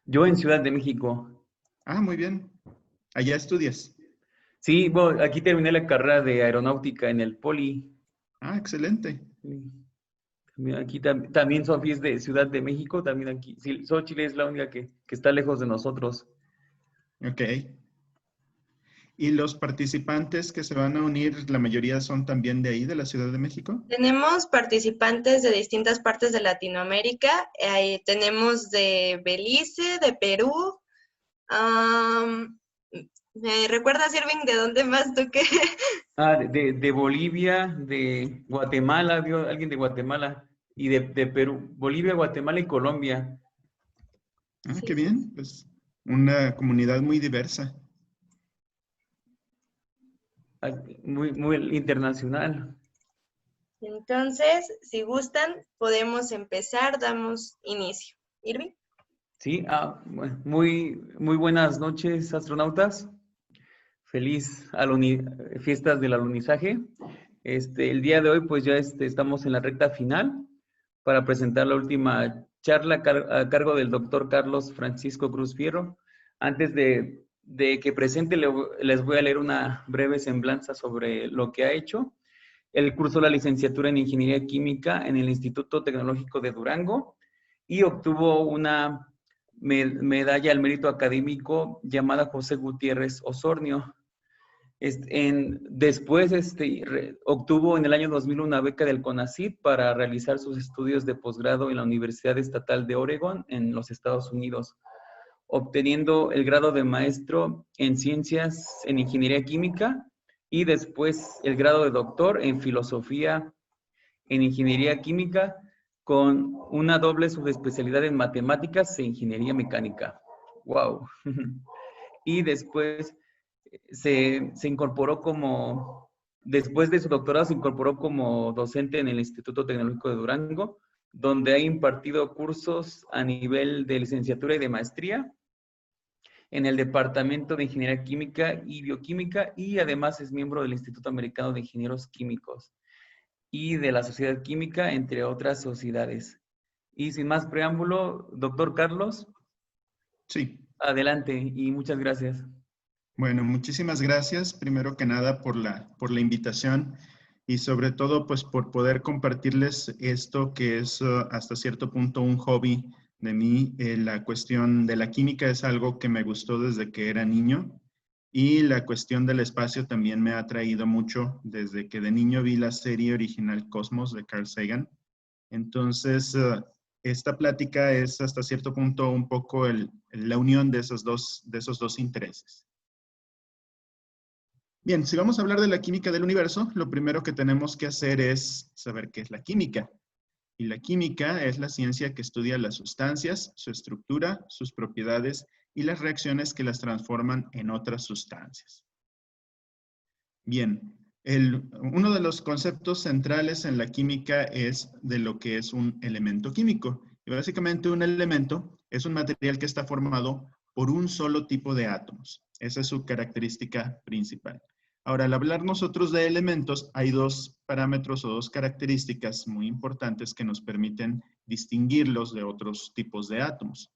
Yo en Ciudad de México. Ah, muy bien. Allá estudias. Sí, bueno, aquí terminé la carrera de aeronáutica en el Poli. Ah, excelente. Sí. Aquí también Sofía es de Ciudad de México, también aquí. Sí, Xochitl es la única que está lejos de nosotros. Ok. ¿Y los participantes que se van a unir, la mayoría son también de ahí, de la Ciudad de México? Tenemos participantes de distintas partes de Latinoamérica. Tenemos de Belice, de Perú. am, ¿Me recuerdas, Irving, de dónde más tú qué? Ah, de Bolivia, de Guatemala, vio alguien de Guatemala, y de Perú, Bolivia, Guatemala y Colombia. Ah, Sí, qué sí, bien. Pues una comunidad muy diversa. Ah, muy internacional. entonces, si gustan, podemos empezar, damos inicio. Irving. Sí, muy buenas noches, astronautas. Feliz fiestas del alunizaje. El día de hoy, pues ya estamos en la recta final para presentar la última charla a cargo del doctor Carlos Francisco Cruz Fierro. Antes de que presente, les voy a leer una breve semblanza sobre lo que ha hecho. Él cursó la licenciatura en Ingeniería Química en el Instituto Tecnológico de Durango y obtuvo una medalla al mérito académico llamada José Gutiérrez Osornio. Después obtuvo en el año 2000 una beca del CONACYT para realizar sus estudios de posgrado en la Universidad Estatal de Oregon en los Estados Unidos, obteniendo el grado de maestro en ciencias en ingeniería química y después el grado de doctor en filosofía en ingeniería química con una doble subespecialidad en matemáticas e ingeniería mecánica. ¡Wow! Y después se incorporó después de su doctorado, se incorporó como docente en el Instituto Tecnológico de Durango, donde ha impartido cursos a nivel de licenciatura y de maestría en el Departamento de Ingeniería Química y Bioquímica y además es miembro del Instituto Americano de Ingenieros Químicos y de la Sociedad Química, entre otras sociedades. Y sin más preámbulo, doctor Carlos, Sí. adelante y muchas gracias. Bueno, muchísimas gracias, primero que nada, por la invitación y sobre todo, pues, por poder compartirles esto que es hasta cierto punto un hobby de mí. La cuestión de la química es algo que me gustó desde que era niño y la cuestión del espacio también me ha atraído mucho desde que de niño vi la serie original Cosmos de Carl Sagan. Entonces, esta plática es hasta cierto punto un poco la unión de esos dos intereses. Bien, si vamos a hablar de la química del universo, lo primero que tenemos que hacer es saber qué es la química. Y la química es la ciencia que estudia las sustancias, su estructura, sus propiedades y las reacciones que las transforman en otras sustancias. Bien, uno de los conceptos centrales en la química es de lo que es un elemento químico. Y básicamente un elemento es un material que está formado por un solo tipo de átomos. Esa es su característica principal. Ahora, al hablar nosotros de elementos, hay dos parámetros o dos características muy importantes que nos permiten distinguirlos de otros tipos de átomos.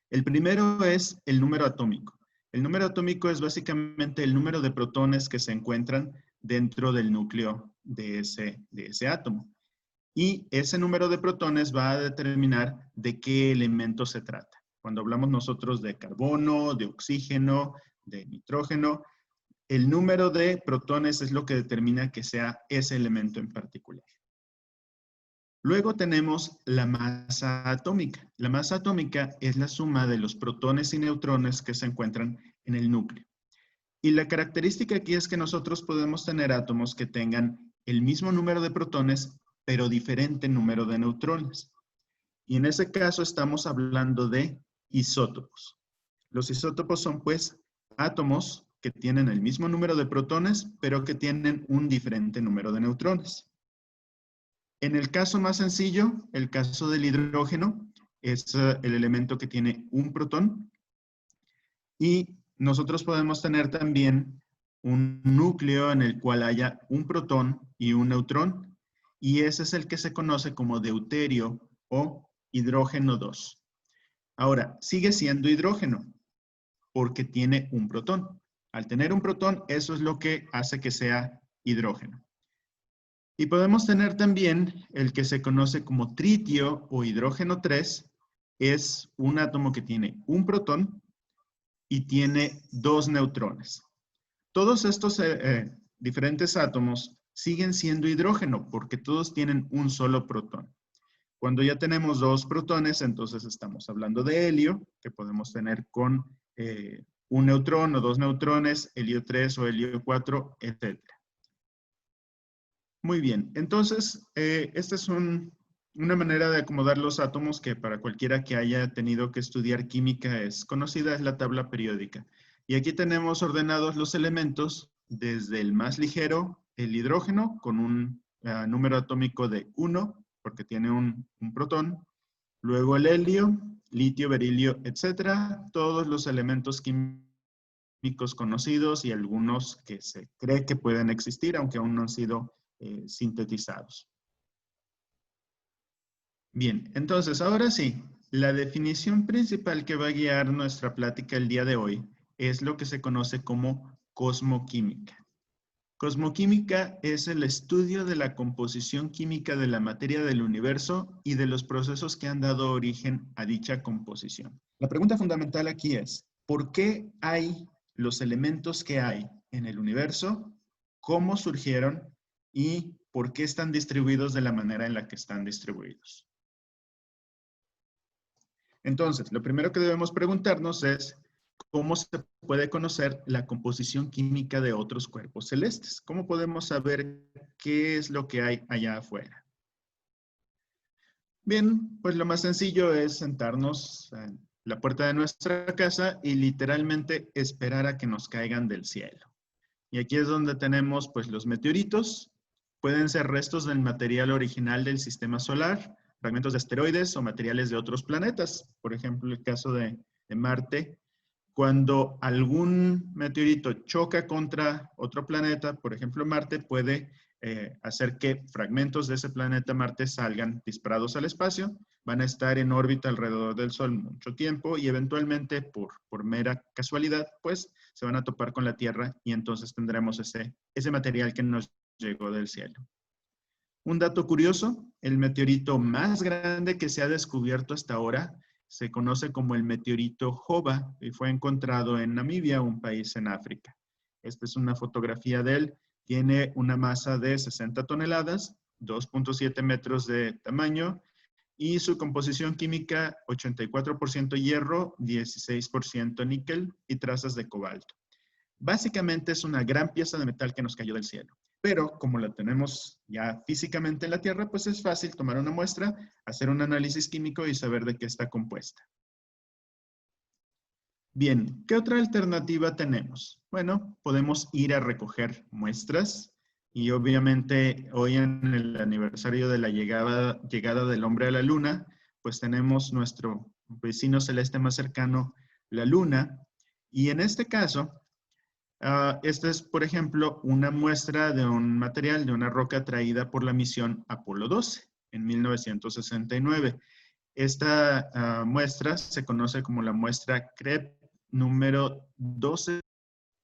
El primero es el número atómico. El número atómico es básicamente el número de protones que se encuentran dentro del núcleo de ese átomo. Y ese número de protones va a determinar de qué elemento se trata. Cuando hablamos nosotros de carbono, de oxígeno, de nitrógeno, el número de protones es lo que determina que sea ese elemento en particular. Luego tenemos la masa atómica. La masa atómica es la suma de los protones y neutrones que se encuentran en el núcleo. Y la característica aquí es que nosotros podemos tener átomos que tengan el mismo número de protones, pero diferente número de neutrones. Y en ese caso estamos hablando de isótopos. Los isótopos son pues átomos que tienen el mismo número de protones, pero que tienen un diferente número de neutrones. En el caso más sencillo, el caso del hidrógeno, es el elemento que tiene un protón y nosotros podemos tener también un núcleo en el cual haya un protón y un neutrón y ese es el que se conoce como deuterio o hidrógeno 2. Ahora, sigue siendo hidrógeno porque tiene un protón. Al tener un protón, eso es lo que hace que sea hidrógeno. Y podemos tener también el que se conoce como tritio o hidrógeno 3, es un átomo que tiene un protón y tiene 2 neutrones. Todos estos diferentes átomos siguen siendo hidrógeno porque todos tienen un solo protón. Cuando ya tenemos 2 protones, entonces estamos hablando de helio, que podemos tener con un neutrón o 2 neutrones, helio 3 o helio 4, etc. Muy bien, entonces esta es una manera de acomodar los átomos que para cualquiera que haya tenido que estudiar química es conocida, es la tabla periódica. Y aquí tenemos ordenados los elementos desde el más ligero, el hidrógeno, con un número atómico de 1, porque tiene un protón. Luego el helio, litio, berilio, etcétera. Todos los elementos químicos conocidos y algunos que se cree que pueden existir, aunque aún no han sido sintetizados. Bien, entonces ahora sí, la definición principal que va a guiar nuestra plática el día de hoy es lo que se conoce como cosmoquímica. Cosmoquímica es el estudio de la composición química de la materia del universo y de los procesos que han dado origen a dicha composición. La pregunta fundamental aquí es, ¿por qué hay los elementos que hay en el universo? ¿Cómo surgieron? ¿Y por qué están distribuidos de la manera en la que están distribuidos? Entonces, lo primero que debemos preguntarnos es, ¿cómo se puede conocer la composición química de otros cuerpos celestes? ¿Cómo podemos saber qué es lo que hay allá afuera? Bien, pues lo más sencillo es sentarnos en la puerta de nuestra casa y literalmente esperar a que nos caigan del cielo. Y aquí es donde tenemos pues los meteoritos. Pueden ser restos del material original del sistema solar, fragmentos de asteroides o materiales de otros planetas. Por ejemplo, el caso de Marte. Cuando algún meteorito choca contra otro planeta, por ejemplo Marte, puede hacer que fragmentos de ese planeta Marte salgan disparados al espacio, van a estar en órbita alrededor del Sol mucho tiempo y eventualmente, por mera casualidad, pues se van a topar con la Tierra y entonces tendremos ese material que nos llegó del cielo. Un dato curioso, el meteorito más grande que se ha descubierto hasta ahora se conoce como el meteorito Jova y fue encontrado en Namibia, un país en África. Esta es una fotografía de él. Tiene una masa de 60 toneladas, 2.7 metros de tamaño y su composición química 84% hierro, 16% níquel y trazas de cobalto. Básicamente es una gran pieza de metal que nos cayó del cielo. Pero como la tenemos ya físicamente en la Tierra, pues es fácil tomar una muestra, hacer un análisis químico y saber de qué está compuesta. Bien, ¿qué otra alternativa tenemos? Bueno, podemos ir a recoger muestras y obviamente hoy en el aniversario de la llegada del hombre a la Luna, pues tenemos nuestro vecino celeste más cercano, la Luna, y en este caso, esta es, por ejemplo, una muestra de un material, de una roca traída por la misión Apolo 12 en 1969. Esta muestra se conoce como la muestra CREB número 12.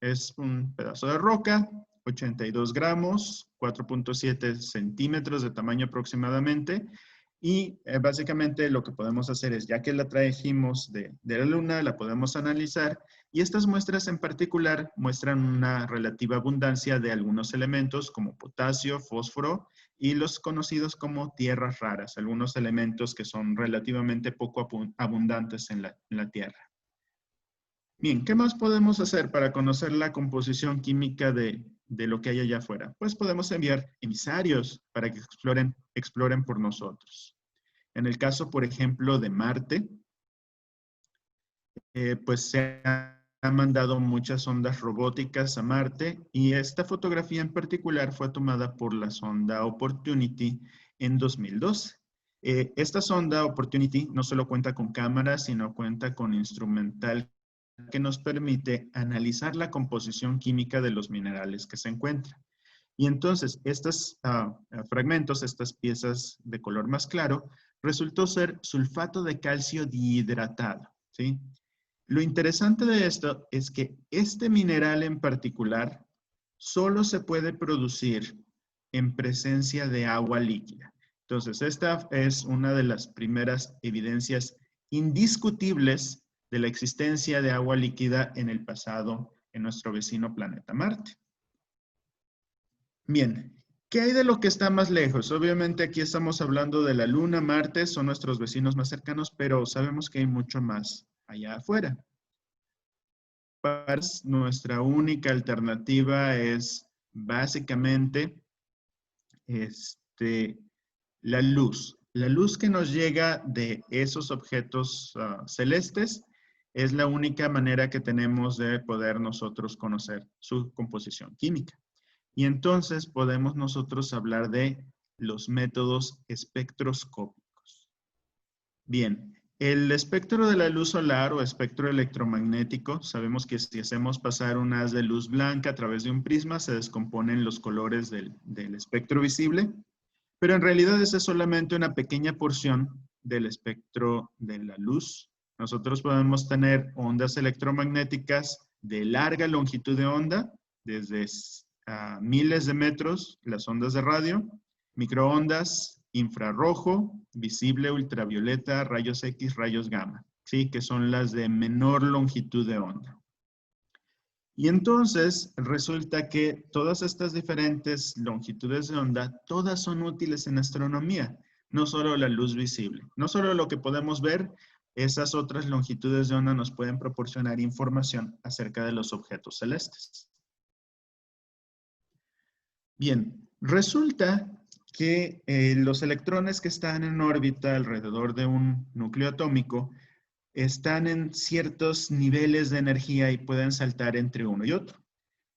Es un pedazo de roca, 82 gramos, 4.7 centímetros de tamaño aproximadamente. Y básicamente lo que podemos hacer es, ya que la trajimos de la Luna, la podemos analizar y estas muestras en particular muestran una relativa abundancia de algunos elementos como potasio, fósforo y los conocidos como tierras raras, algunos elementos que son relativamente poco abundantes en la Tierra. Bien, ¿qué más podemos hacer para conocer la composición química de lo que hay allá afuera? Pues podemos enviar emisarios para que exploren por nosotros. En el caso, por ejemplo, de Marte, pues se han mandado muchas sondas robóticas a Marte y esta fotografía en particular fue tomada por la sonda Opportunity en 2012. Esta sonda Opportunity no solo cuenta con cámaras, sino cuenta con instrumental que nos permite analizar la composición química de los minerales que se encuentran. Y entonces, estos fragmentos, estas piezas de color más claro, resultó ser sulfato de calcio dihidratado, ¿sí? Lo interesante de esto es que este mineral en particular solo se puede producir en presencia de agua líquida. Entonces, esta es una de las primeras evidencias indiscutibles de la existencia de agua líquida en el pasado en nuestro vecino planeta Marte. Bien, ¿qué hay de lo que está más lejos? Obviamente aquí estamos hablando de la Luna, Marte, son nuestros vecinos más cercanos, pero sabemos que hay mucho más allá afuera. Nuestra única alternativa es básicamente la luz. La luz que nos llega de esos objetos celestes es la única manera que tenemos de poder nosotros conocer su composición química. Y entonces podemos nosotros hablar de los métodos espectroscópicos. Bien, el espectro de la luz solar o espectro electromagnético, sabemos que si hacemos pasar un haz de luz blanca a través de un prisma, se descomponen los colores del espectro visible, pero en realidad esa es solamente una pequeña porción del espectro de la luz. Nosotros podemos tener ondas electromagnéticas de larga longitud de onda, desde miles de metros, las ondas de radio, microondas, infrarrojo, visible, ultravioleta, rayos X, rayos gamma, ¿sí? Que son las de menor longitud de onda. Y entonces resulta que todas estas diferentes longitudes de onda, todas son útiles en astronomía, no solo la luz visible, no solo lo que podemos ver, esas otras longitudes de onda nos pueden proporcionar información acerca de los objetos celestes. Bien, resulta que los electrones que están en órbita alrededor de un núcleo atómico están en ciertos niveles de energía y pueden saltar entre uno y otro.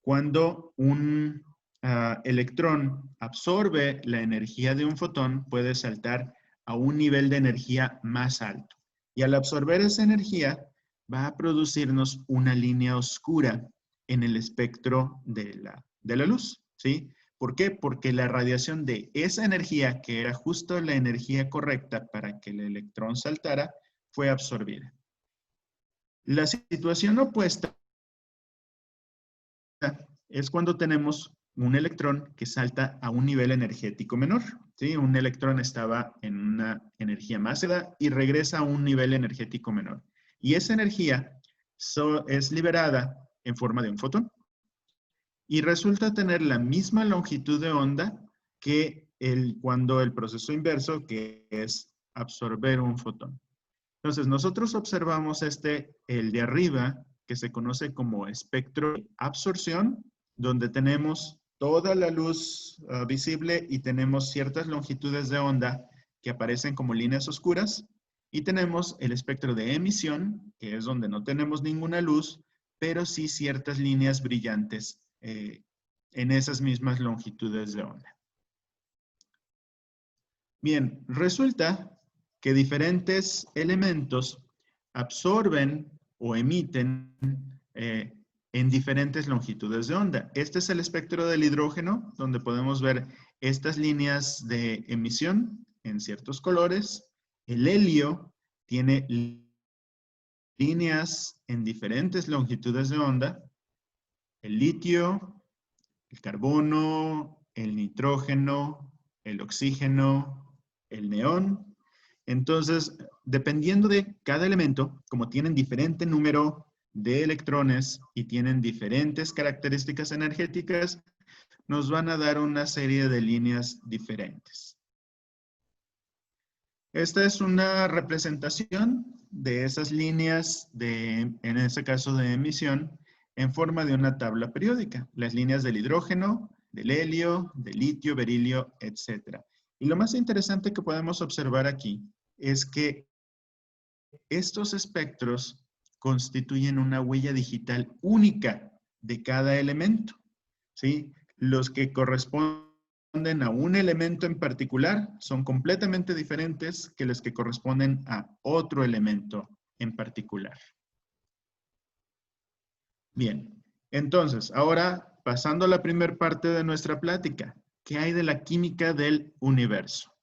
Cuando un electrón absorbe la energía de un fotón, puede saltar a un nivel de energía más alto. Y al absorber esa energía, va a producirnos una línea oscura en el espectro de la luz, ¿sí? ¿Por qué? Porque la radiación de esa energía, que era justo la energía correcta para que el electrón saltara, fue absorbida. La situación opuesta es cuando tenemos un electrón que salta a un nivel energético menor, ¿sí? Un electrón estaba en una energía más elevada y regresa a un nivel energético menor. Y esa energía es liberada en forma de un fotón. Y resulta tener la misma longitud de onda que cuando el proceso inverso, que es absorber un fotón. Entonces, nosotros observamos el de arriba, que se conoce como espectro de absorción, donde tenemos toda la luz visible y tenemos ciertas longitudes de onda que aparecen como líneas oscuras. Y tenemos el espectro de emisión, que es donde no tenemos ninguna luz, pero sí ciertas líneas brillantes en esas mismas longitudes de onda. Bien, resulta que diferentes elementos absorben o emiten en diferentes longitudes de onda. Este es el espectro del hidrógeno, donde podemos ver estas líneas de emisión en ciertos colores. El helio tiene líneas en diferentes longitudes de onda. El litio, el carbono, el nitrógeno, el oxígeno, el neón. Entonces, dependiendo de cada elemento, como tienen diferente número de electrones y tienen diferentes características energéticas, nos van a dar una serie de líneas diferentes. Esta es una representación de esas líneas en este caso de emisión, en forma de una tabla periódica. Las líneas del hidrógeno, del helio, del litio, berilio, etc. Y lo más interesante que podemos observar aquí es que estos espectros constituyen una huella digital única de cada elemento, ¿sí? Los que corresponden a un elemento en particular son completamente diferentes que los que corresponden a otro elemento en particular. Bien, entonces, ahora pasando a la primera parte de nuestra plática, ¿qué hay de la química del universo?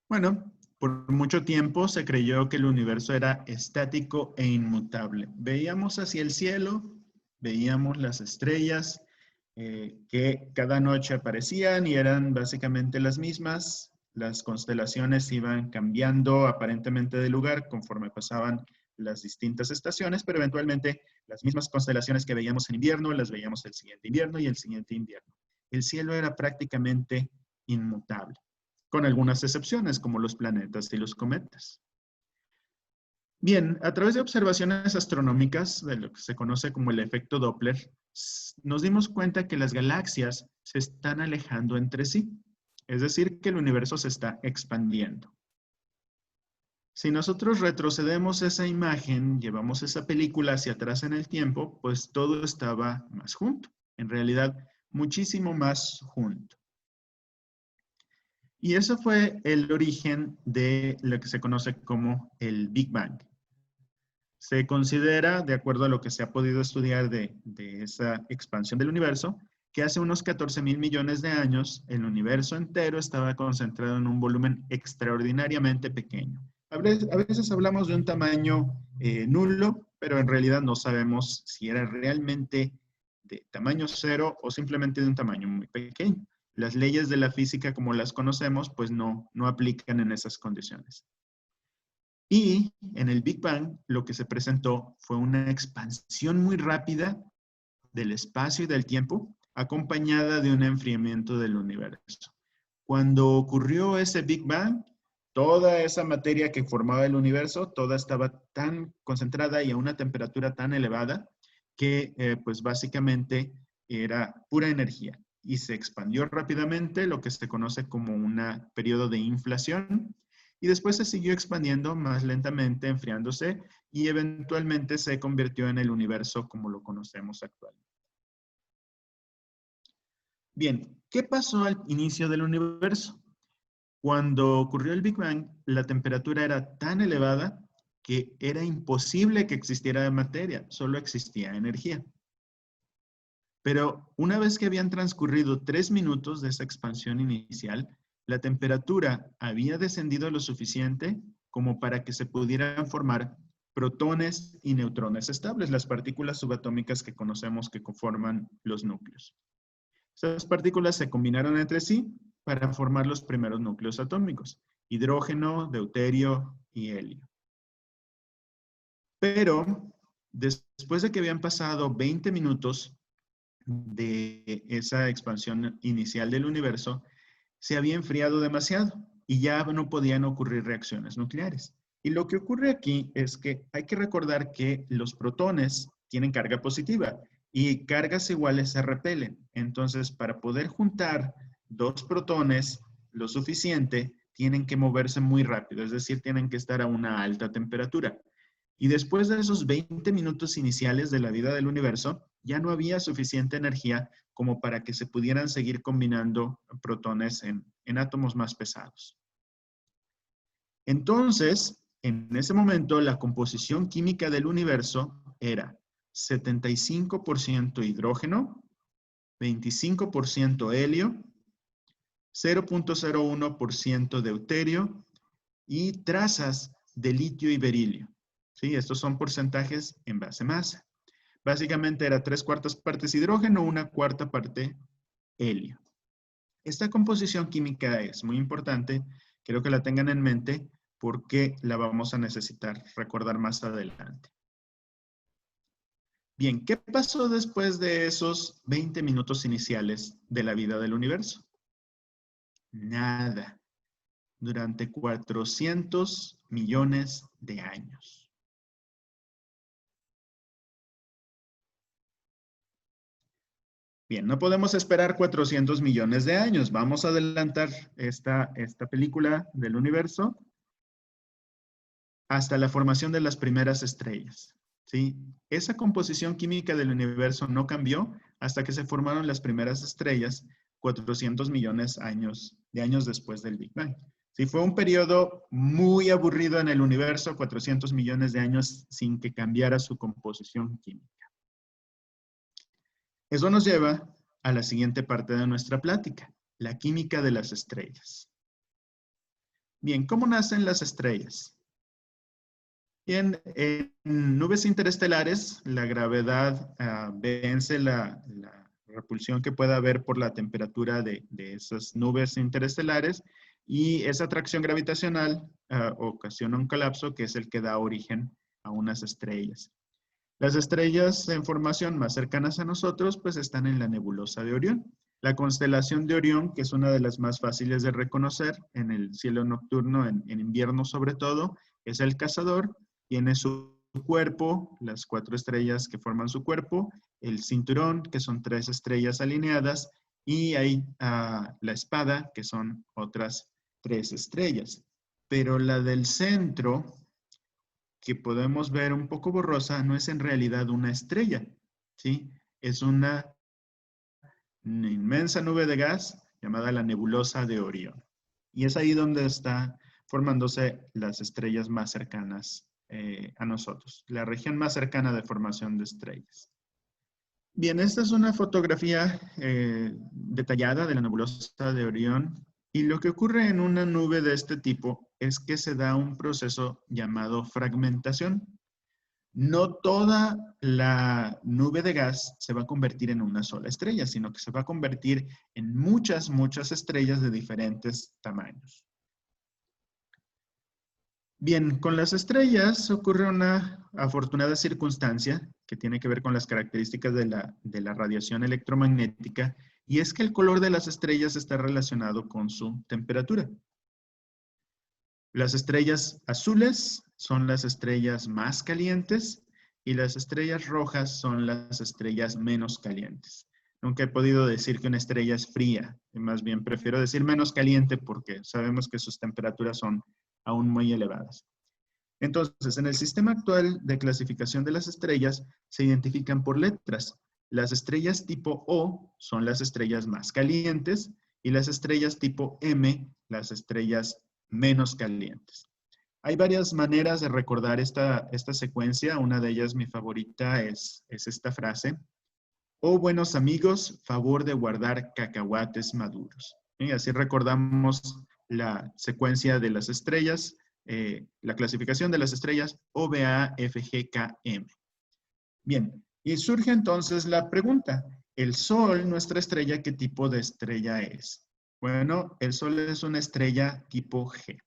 Bueno, por mucho tiempo se creyó que el universo era estático e inmutable. Veíamos hacia el cielo, veíamos las estrellas que cada noche aparecían y eran básicamente las mismas. Las constelaciones iban cambiando aparentemente de lugar conforme pasaban las distintas estaciones, pero eventualmente las mismas constelaciones que veíamos en invierno, las veíamos el siguiente invierno y el siguiente invierno. El cielo era prácticamente inmutable, con algunas excepciones como los planetas y los cometas. Bien, a través de observaciones astronómicas, de lo que se conoce como el efecto Doppler, nos dimos cuenta que las galaxias se están alejando entre sí, es decir, que el universo se está expandiendo. Si nosotros retrocedemos esa imagen, llevamos esa película hacia atrás en el tiempo, pues todo estaba más junto, en realidad muchísimo más junto. Y eso fue el origen de lo que se conoce como el Big Bang. Se considera, de acuerdo a lo que se ha podido estudiar de esa expansión del universo, que hace unos 14,000 millones de años el universo entero estaba concentrado en un volumen extraordinariamente pequeño. A veces hablamos de un tamaño nulo, pero en realidad no sabemos si era realmente de tamaño cero o simplemente de un tamaño muy pequeño. Las leyes de la física como las conocemos, pues no aplican en esas condiciones. Y en el Big Bang lo que se presentó fue una expansión muy rápida del espacio y del tiempo, acompañada de un enfriamiento del universo. Cuando ocurrió ese Big Bang, toda esa materia que formaba el universo, toda estaba tan concentrada y a una temperatura tan elevada que pues básicamente era pura energía y se expandió rápidamente, lo que se conoce como un periodo de inflación, y después se siguió expandiendo más lentamente, enfriándose, y eventualmente se convirtió en el universo como lo conocemos actualmente. Bien, ¿qué pasó al inicio del universo? Cuando ocurrió el Big Bang, la temperatura era tan elevada que era imposible que existiera materia, solo existía energía. Pero una vez que habían transcurrido 3 minutos de esa expansión inicial, la temperatura había descendido lo suficiente como para que se pudieran formar protones y neutrones estables, las partículas subatómicas que conocemos que conforman los núcleos. Estas partículas se combinaron entre sí para formar los primeros núcleos atómicos, hidrógeno, deuterio y helio. Pero después de que habían pasado 20 minutos de esa expansión inicial del universo, se había enfriado demasiado y ya no podían ocurrir reacciones nucleares. Y lo que ocurre aquí es que hay que recordar que los protones tienen carga positiva y cargas iguales se repelen. Entonces, para poder juntar dos protones lo suficiente, tienen que moverse muy rápido, es decir, tienen que estar a una alta temperatura. Y después de esos 20 minutos iniciales de la vida del universo, ya no había suficiente energía como para que se pudieran seguir combinando protones en átomos más pesados. Entonces, en ese momento, la composición química del universo era 75% hidrógeno, 25% helio, 0.01% deuterio y trazas de litio y berilio. ¿Sí? Estos son porcentajes en base masa. Básicamente era 3/4 partes hidrógeno, 1/4 parte helio. Esta composición química es muy importante, quiero que la tengan en mente porque la vamos a necesitar recordar más adelante. Bien, ¿qué pasó después de esos 20 minutos iniciales de la vida del universo? Nada. Durante 400 millones de años. Bien, no podemos esperar 400 millones de años. Vamos a adelantar esta película del universo hasta la formación de las primeras estrellas. ¿Sí? Esa composición química del universo no cambió hasta que se formaron las primeras estrellas 400 millones de años después del Big Bang. Sí, fue un periodo muy aburrido en el universo, 400 millones de años sin que cambiara su composición química. Eso nos lleva a la siguiente parte de nuestra plática, la química de las estrellas. Bien, ¿cómo nacen las estrellas? Bien, en nubes interestelares, la gravedad vence la repulsión que pueda haber por la temperatura de esas nubes interestelares y esa atracción gravitacional ocasiona un colapso que es el que da origen a unas estrellas. Las estrellas en formación más cercanas a nosotros pues están en la nebulosa de Orión. La constelación de Orión, que es una de las más fáciles de reconocer en el cielo nocturno, en invierno sobre todo, es el Cazador. Tiene su cuerpo, las 4 estrellas que forman su cuerpo, el cinturón, que son 3 estrellas alineadas, y hay la espada, que son otras 3 estrellas. Pero la del centro, que podemos ver un poco borrosa, no es en realidad una estrella, ¿sí? Es una inmensa nube de gas llamada la nebulosa de Orión. Y es ahí donde está formándose las estrellas más cercanas a nosotros, la región más cercana de formación de estrellas. Bien, esta es una fotografía detallada de la nebulosa de Orión. Y lo que ocurre en una nube de este tipo es que se da un proceso llamado fragmentación. No toda la nube de gas se va a convertir en una sola estrella, sino que se va a convertir en muchas, muchas estrellas de diferentes tamaños. Bien, con las estrellas ocurre una afortunada circunstancia que tiene que ver con las características de la radiación electromagnética, y es que el color de las estrellas está relacionado con su temperatura. Las estrellas azules son las estrellas más calientes y las estrellas rojas son las estrellas menos calientes. Nunca he podido decir que una estrella es fría, más bien prefiero decir menos caliente porque sabemos que sus temperaturas son aún muy elevadas. Entonces, en el sistema actual de clasificación de las estrellas se identifican por letras. Las estrellas tipo O son las estrellas más calientes y las estrellas tipo M, las estrellas menos calientes. Hay varias maneras de recordar esta secuencia. Una de ellas, mi favorita, es esta frase. Oh, buenos amigos, favor de guardar cacahuates maduros. Y así recordamos la secuencia de las estrellas, la clasificación de las estrellas OBA, FG, KM. Bien, y surge entonces la pregunta, ¿el Sol, nuestra estrella, qué tipo de estrella es? Bueno, el Sol es una estrella tipo G.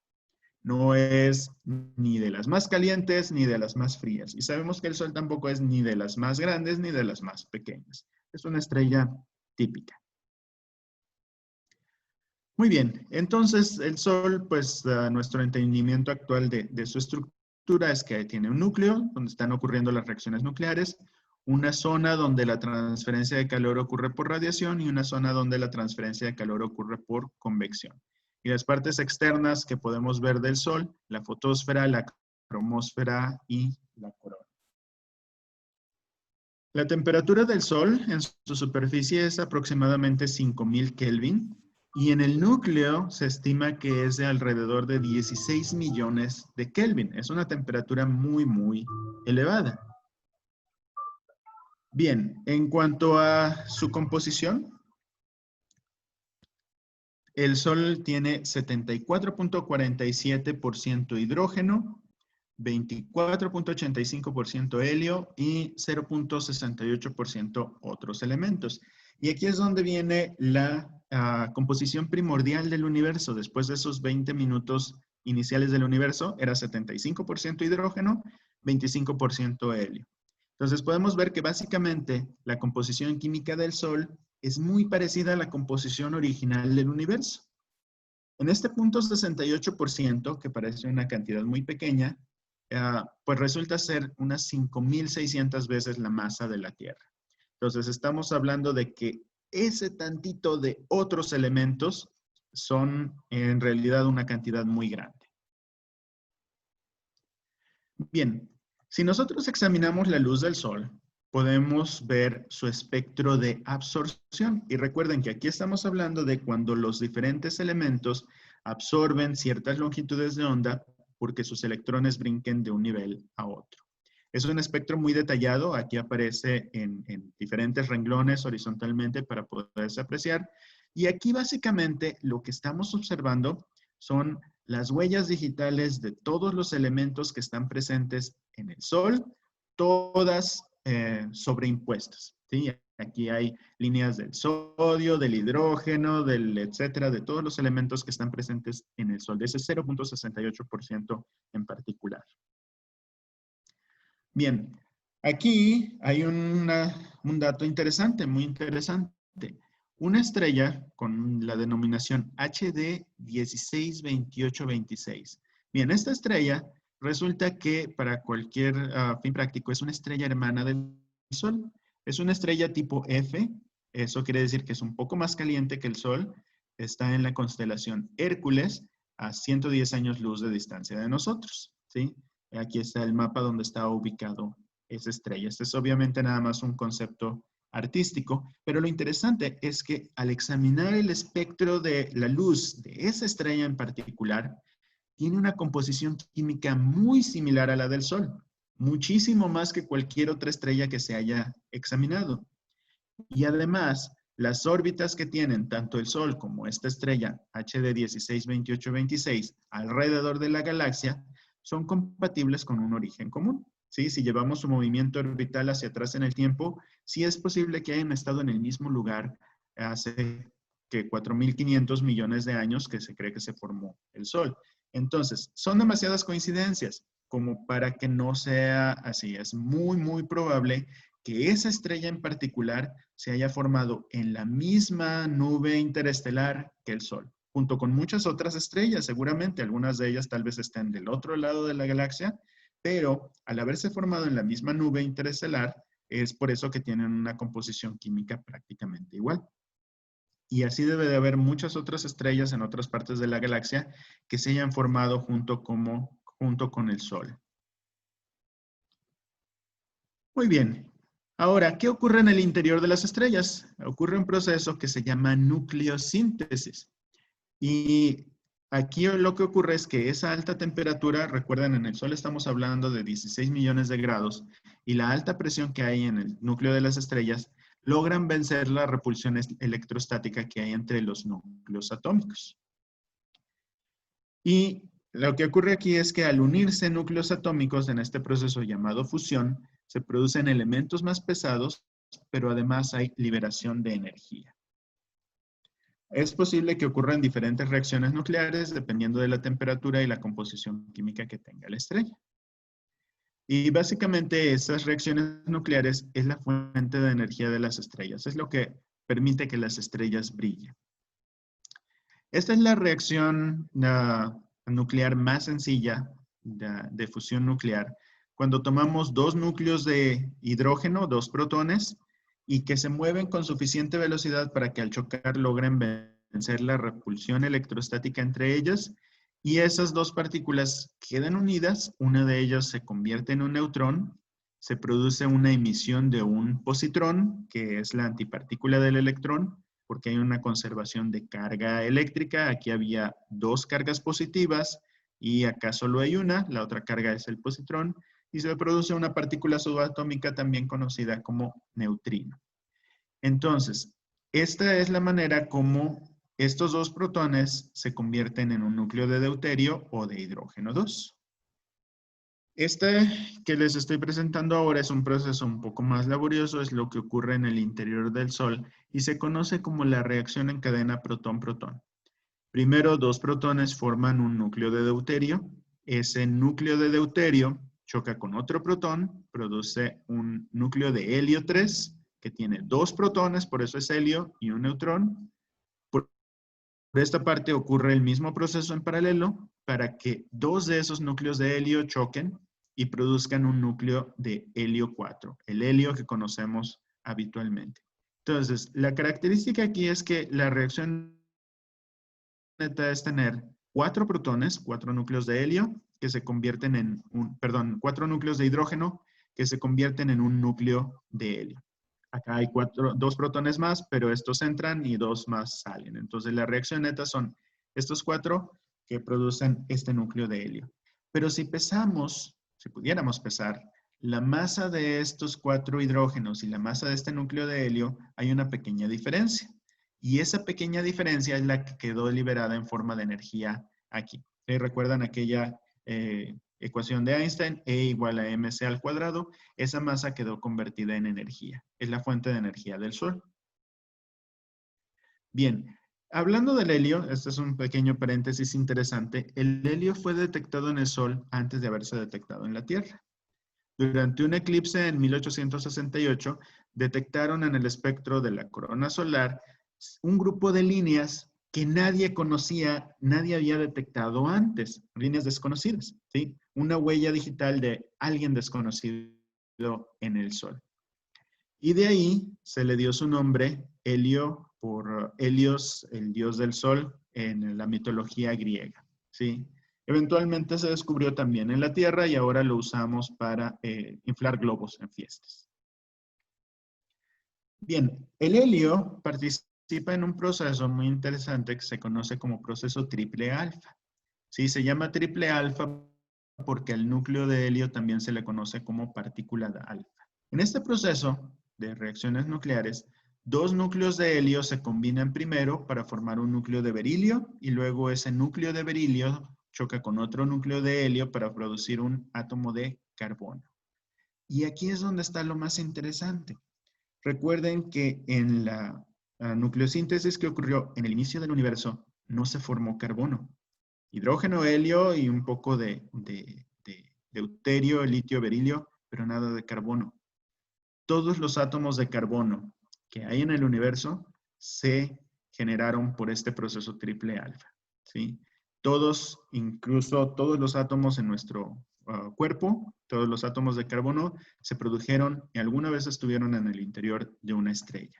No es ni de las más calientes ni de las más frías. Y sabemos que el Sol tampoco es ni de las más grandes ni de las más pequeñas. Es una estrella típica. Muy bien, entonces el Sol, pues nuestro entendimiento actual de su estructura es que tiene un núcleo donde están ocurriendo las reacciones nucleares, una zona donde la transferencia de calor ocurre por radiación y una zona donde la transferencia de calor ocurre por convección. Y las partes externas que podemos ver del Sol, la fotosfera, la cromósfera y la corona. La temperatura del Sol en su superficie es aproximadamente 5000 Kelvin y en el núcleo se estima que es de alrededor de 16 millones de Kelvin. Es una temperatura muy, muy elevada. Bien, en cuanto a su composición, el Sol tiene 74.47% hidrógeno, 24.85% helio y 0.68% otros elementos. Y aquí es donde viene la composición primordial del universo. Después de esos 20 minutos iniciales del universo, era 75% hidrógeno, 25% helio. Entonces podemos ver que básicamente la composición química del Sol es muy parecida a la composición original del universo. En este punto 68%, que parece una cantidad muy pequeña, pues resulta ser unas 5,600 veces la masa de la Tierra. Entonces estamos hablando de que ese tantito de otros elementos son en realidad una cantidad muy grande. Bien, si nosotros examinamos la luz del Sol, podemos ver su espectro de absorción. Y recuerden que aquí estamos hablando de cuando los diferentes elementos absorben ciertas longitudes de onda porque sus electrones brinquen de un nivel a otro. Es un espectro muy detallado. Aquí aparece en diferentes renglones horizontalmente para poderse apreciar. Y aquí básicamente lo que estamos observando son las huellas digitales de todos los elementos que están presentes en el Sol, todas sobreimpuestas, ¿sí? Aquí hay líneas del sodio, del hidrógeno, del etcétera, de todos los elementos que están presentes en el Sol, de ese 0.68% en particular. Bien, aquí hay un dato interesante, muy interesante. Una estrella con la denominación HD 162826. Bien, esta estrella resulta que para cualquier fin práctico es una estrella hermana del Sol. Es una estrella tipo F, eso quiere decir que es un poco más caliente que el Sol. Está en la constelación Hércules a 110 años luz de distancia de nosotros, ¿sí? Aquí está el mapa donde está ubicado esa estrella. Este es obviamente nada más un concepto artístico, pero lo interesante es que al examinar el espectro de la luz de esa estrella en particular, tiene una composición química muy similar a la del Sol, muchísimo más que cualquier otra estrella que se haya examinado. Y además, las órbitas que tienen tanto el Sol como esta estrella HD 162826 alrededor de la galaxia son compatibles con un origen común. ¿Sí? Si llevamos su movimiento orbital hacia atrás en el tiempo, sí es posible que hayan estado en el mismo lugar hace que 4.500 millones de años que se cree que se formó el Sol. Entonces, son demasiadas coincidencias como para que no sea así. Es muy, muy probable que esa estrella en particular se haya formado en la misma nube interestelar que el Sol, junto con muchas otras estrellas, seguramente. Algunas de ellas tal vez estén del otro lado de la galaxia, pero al haberse formado en la misma nube interestelar, es por eso que tienen una composición química prácticamente igual. Y así debe de haber muchas otras estrellas en otras partes de la galaxia que se hayan formado junto con el Sol. Muy bien. Ahora, ¿qué ocurre en el interior de las estrellas? Ocurre un proceso que se llama nucleosíntesis. Y aquí lo que ocurre es que esa alta temperatura, recuerden, en el Sol estamos hablando de 16 millones de grados, y la alta presión que hay en el núcleo de las estrellas logran vencer la repulsión electrostática que hay entre los núcleos atómicos. Y lo que ocurre aquí es que al unirse núcleos atómicos en este proceso llamado fusión, se producen elementos más pesados, pero además hay liberación de energía. Es posible que ocurran diferentes reacciones nucleares dependiendo de la temperatura y la composición química que tenga la estrella. Y básicamente esas reacciones nucleares es la fuente de energía de las estrellas. Es lo que permite que las estrellas brillen. Esta es la reacción nuclear más sencilla de fusión nuclear. Cuando tomamos dos núcleos de hidrógeno, dos protones, y que se mueven con suficiente velocidad para que al chocar logren vencer la repulsión electrostática entre ellas, y esas dos partículas quedan unidas, una de ellas se convierte en un neutrón, se produce una emisión de un positrón, que es la antipartícula del electrón, porque hay una conservación de carga eléctrica. Aquí había dos cargas positivas y acá solo hay una, la otra carga es el positrón, y se produce una partícula subatómica también conocida como neutrino. Entonces, esta es la manera como estos dos protones se convierten en un núcleo de deuterio o de hidrógeno 2. Este que les estoy presentando ahora es un proceso un poco más laborioso, es lo que ocurre en el interior del Sol y se conoce como la reacción en cadena protón-protón. Primero, dos protones forman un núcleo de deuterio. Ese núcleo de deuterio choca con otro protón, produce un núcleo de helio 3, que tiene dos protones, por eso es helio, y un neutrón. Por esta parte ocurre el mismo proceso en paralelo para que dos de esos núcleos de helio choquen y produzcan un núcleo de helio 4, el helio que conocemos habitualmente. Entonces, la característica aquí es que la reacción neta es tener cuatro protones, cuatro núcleos de helio, que se convierten en cuatro núcleos de hidrógeno que se convierten en un núcleo de helio. Acá hay dos protones más, pero estos entran y dos más salen. Entonces la reacción neta son estos cuatro que producen este núcleo de helio. Pero si pudiéramos pesar la masa de estos cuatro hidrógenos y la masa de este núcleo de helio, hay una pequeña diferencia. Y esa pequeña diferencia es la que quedó liberada en forma de energía aquí. ¿Recuerdan aquella ecuación de Einstein? E igual a mc al cuadrado. Esa masa quedó convertida en energía. Es la fuente de energía del Sol. Bien, hablando del helio, este es un pequeño paréntesis interesante. El helio fue detectado en el Sol antes de haberse detectado en la Tierra. Durante un eclipse en 1868, detectaron en el espectro de la corona solar un grupo de líneas que nadie conocía, nadie había detectado antes, líneas desconocidas, ¿sí? Una huella digital de alguien desconocido en el Sol. Y de ahí se le dio su nombre, Helio, por Helios, el dios del Sol, en la mitología griega, ¿sí? Eventualmente se descubrió también en la Tierra y ahora lo usamos para inflar globos en fiestas. Bien, el helio participa en un proceso muy interesante que se conoce como proceso triple alfa. Sí, se llama triple alfa porque al núcleo de helio también se le conoce como partícula alfa. En este proceso de reacciones nucleares, dos núcleos de helio se combinan primero para formar un núcleo de berilio y luego ese núcleo de berilio choca con otro núcleo de helio para producir un átomo de carbono. Y aquí es donde está lo más interesante. Recuerden que en la nucleosíntesis que ocurrió en el inicio del universo no se formó carbono. Hidrógeno, helio y un poco de deuterio, litio, berilio, pero nada de carbono. Todos los átomos de carbono que hay en el universo se generaron por este proceso triple alfa, ¿sí? Todos, incluso todos los átomos en nuestro cuerpo, todos los átomos de carbono se produjeron y alguna vez estuvieron en el interior de una estrella.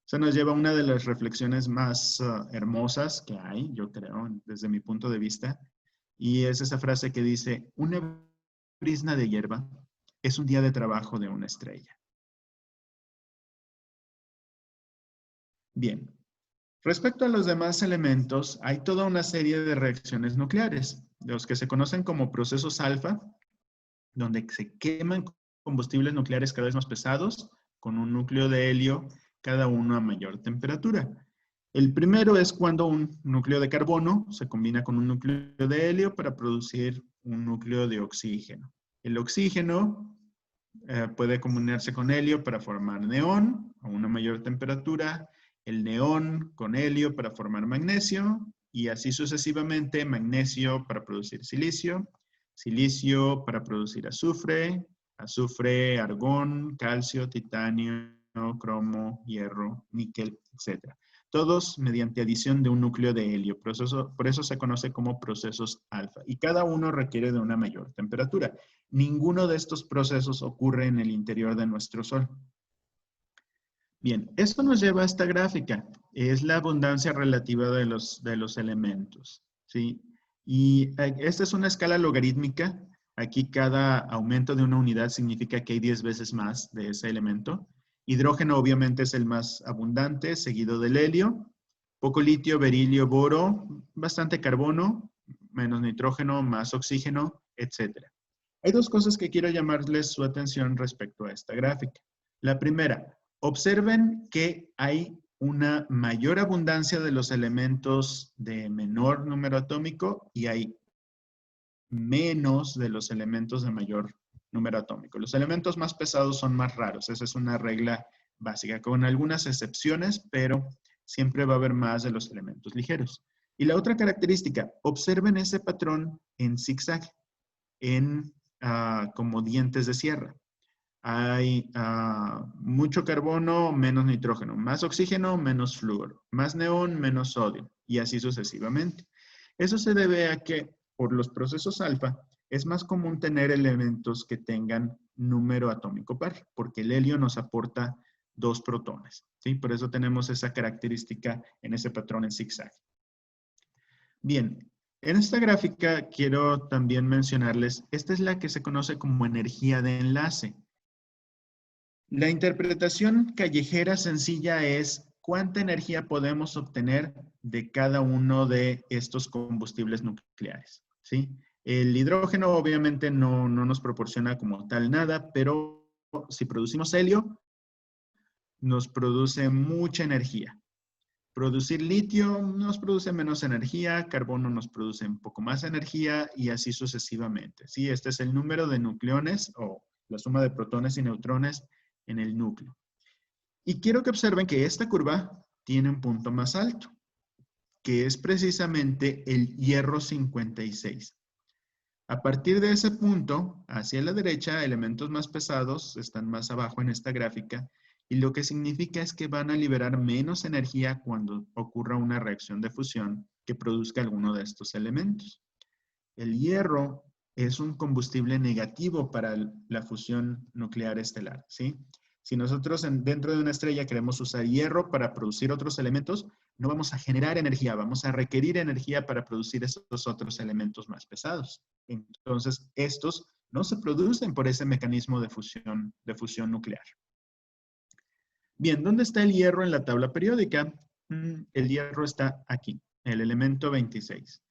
Eso nos lleva a una de las reflexiones más hermosas que hay, yo creo, desde mi punto de vista, y es esa frase que dice, una brizna de hierba es un día de trabajo de una estrella. Bien, respecto a los demás elementos, hay toda una serie de reacciones nucleares, los que se conocen como procesos alfa, donde se queman combustibles nucleares cada vez más pesados, con un núcleo de helio, cada uno a mayor temperatura. El primero es cuando un núcleo de carbono se combina con un núcleo de helio para producir un núcleo de oxígeno. El oxígeno puede combinarse con helio para formar neón a una mayor temperatura, el neón con helio para formar magnesio y así sucesivamente magnesio para producir silicio, silicio para producir azufre, azufre, argón, calcio, titanio, cromo, hierro, níquel, etc. Todos mediante adición de un núcleo de helio. Por eso se conoce como procesos alfa. Y cada uno requiere de una mayor temperatura. Ninguno de estos procesos ocurre en el interior de nuestro Sol. Bien, esto nos lleva a esta gráfica. Es la abundancia relativa de los elementos, ¿sí? Y esta es una escala logarítmica. Aquí cada aumento de una unidad significa que hay 10 veces más de ese elemento. Hidrógeno obviamente es el más abundante, seguido del helio. Poco litio, berilio, boro, bastante carbono, menos nitrógeno, más oxígeno, etc. Hay dos cosas que quiero llamarles su atención respecto a esta gráfica. La primera, observen que hay una mayor abundancia de los elementos de menor número atómico y hay menos de los elementos de mayor número atómico. Los elementos más pesados son más raros. Esa es una regla básica, con algunas excepciones, pero siempre va a haber más de los elementos ligeros. Y la otra característica, observen ese patrón en zigzag, como dientes de sierra. Hay mucho carbono, menos nitrógeno, más oxígeno, menos flúor, más neón, menos sodio, y así sucesivamente. Eso se debe a que por los procesos alfa es más común tener elementos que tengan número atómico par, porque el helio nos aporta 2 protones, ¿sí? Por eso tenemos esa característica en ese patrón en zigzag. Bien, en esta gráfica quiero también mencionarles, esta es la que se conoce como energía de enlace. La interpretación callejera sencilla es cuánta energía podemos obtener de cada uno de estos combustibles nucleares, ¿sí? El hidrógeno obviamente no nos proporciona como tal nada, pero si producimos helio, nos produce mucha energía. Producir litio nos produce menos energía, carbono nos produce un poco más energía y así sucesivamente. ¿Sí? Este es el número de nucleones o la suma de protones y neutrones en el núcleo. Y quiero que observen que esta curva tiene un punto más alto, que es precisamente el hierro 56. A partir de ese punto, hacia la derecha, elementos más pesados están más abajo en esta gráfica, y lo que significa es que van a liberar menos energía cuando ocurra una reacción de fusión que produzca alguno de estos elementos. El hierro es un combustible negativo para la fusión nuclear estelar, ¿sí? Si nosotros dentro de una estrella queremos usar hierro para producir otros elementos, no vamos a generar energía, vamos a requerir energía para producir esos otros elementos más pesados. Entonces, estos no se producen por ese mecanismo de fusión nuclear. Bien, ¿dónde está el hierro en la tabla periódica? El hierro está aquí, el elemento 26.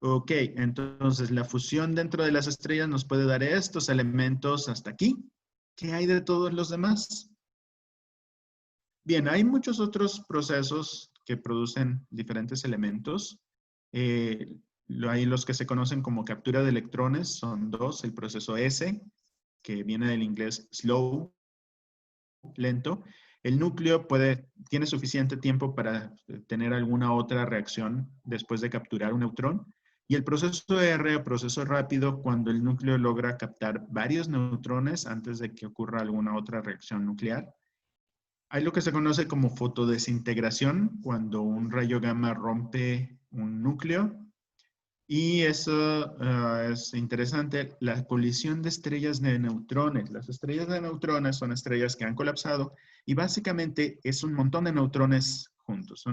Ok, entonces la fusión dentro de las estrellas nos puede dar estos elementos hasta aquí. ¿Qué hay de todos los demás? Bien, hay muchos otros procesos que producen diferentes elementos. Hay los que se conocen como captura de electrones, son dos. El proceso S, que viene del inglés slow, lento. El núcleo tiene suficiente tiempo para tener alguna otra reacción después de capturar un neutrón. Y el proceso R, proceso rápido, cuando el núcleo logra captar varios neutrones antes de que ocurra alguna otra reacción nuclear. Hay lo que se conoce como fotodesintegración, cuando un rayo gamma rompe un núcleo. Y eso es interesante, la colisión de estrellas de neutrones. Las estrellas de neutrones son estrellas que han colapsado y básicamente es un montón de neutrones juntos.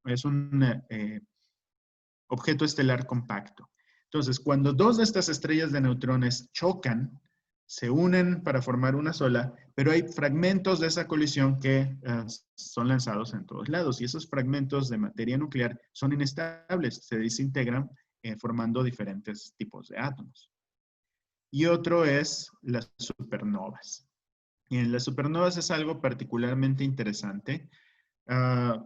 Es un objeto estelar compacto. Entonces, cuando dos de estas estrellas de neutrones chocan, se unen para formar una sola, pero hay fragmentos de esa colisión que son lanzados en todos lados y esos fragmentos de materia nuclear son inestables, se desintegran formando diferentes tipos de átomos. Y otro es las supernovas. Y en las supernovas es algo particularmente interesante.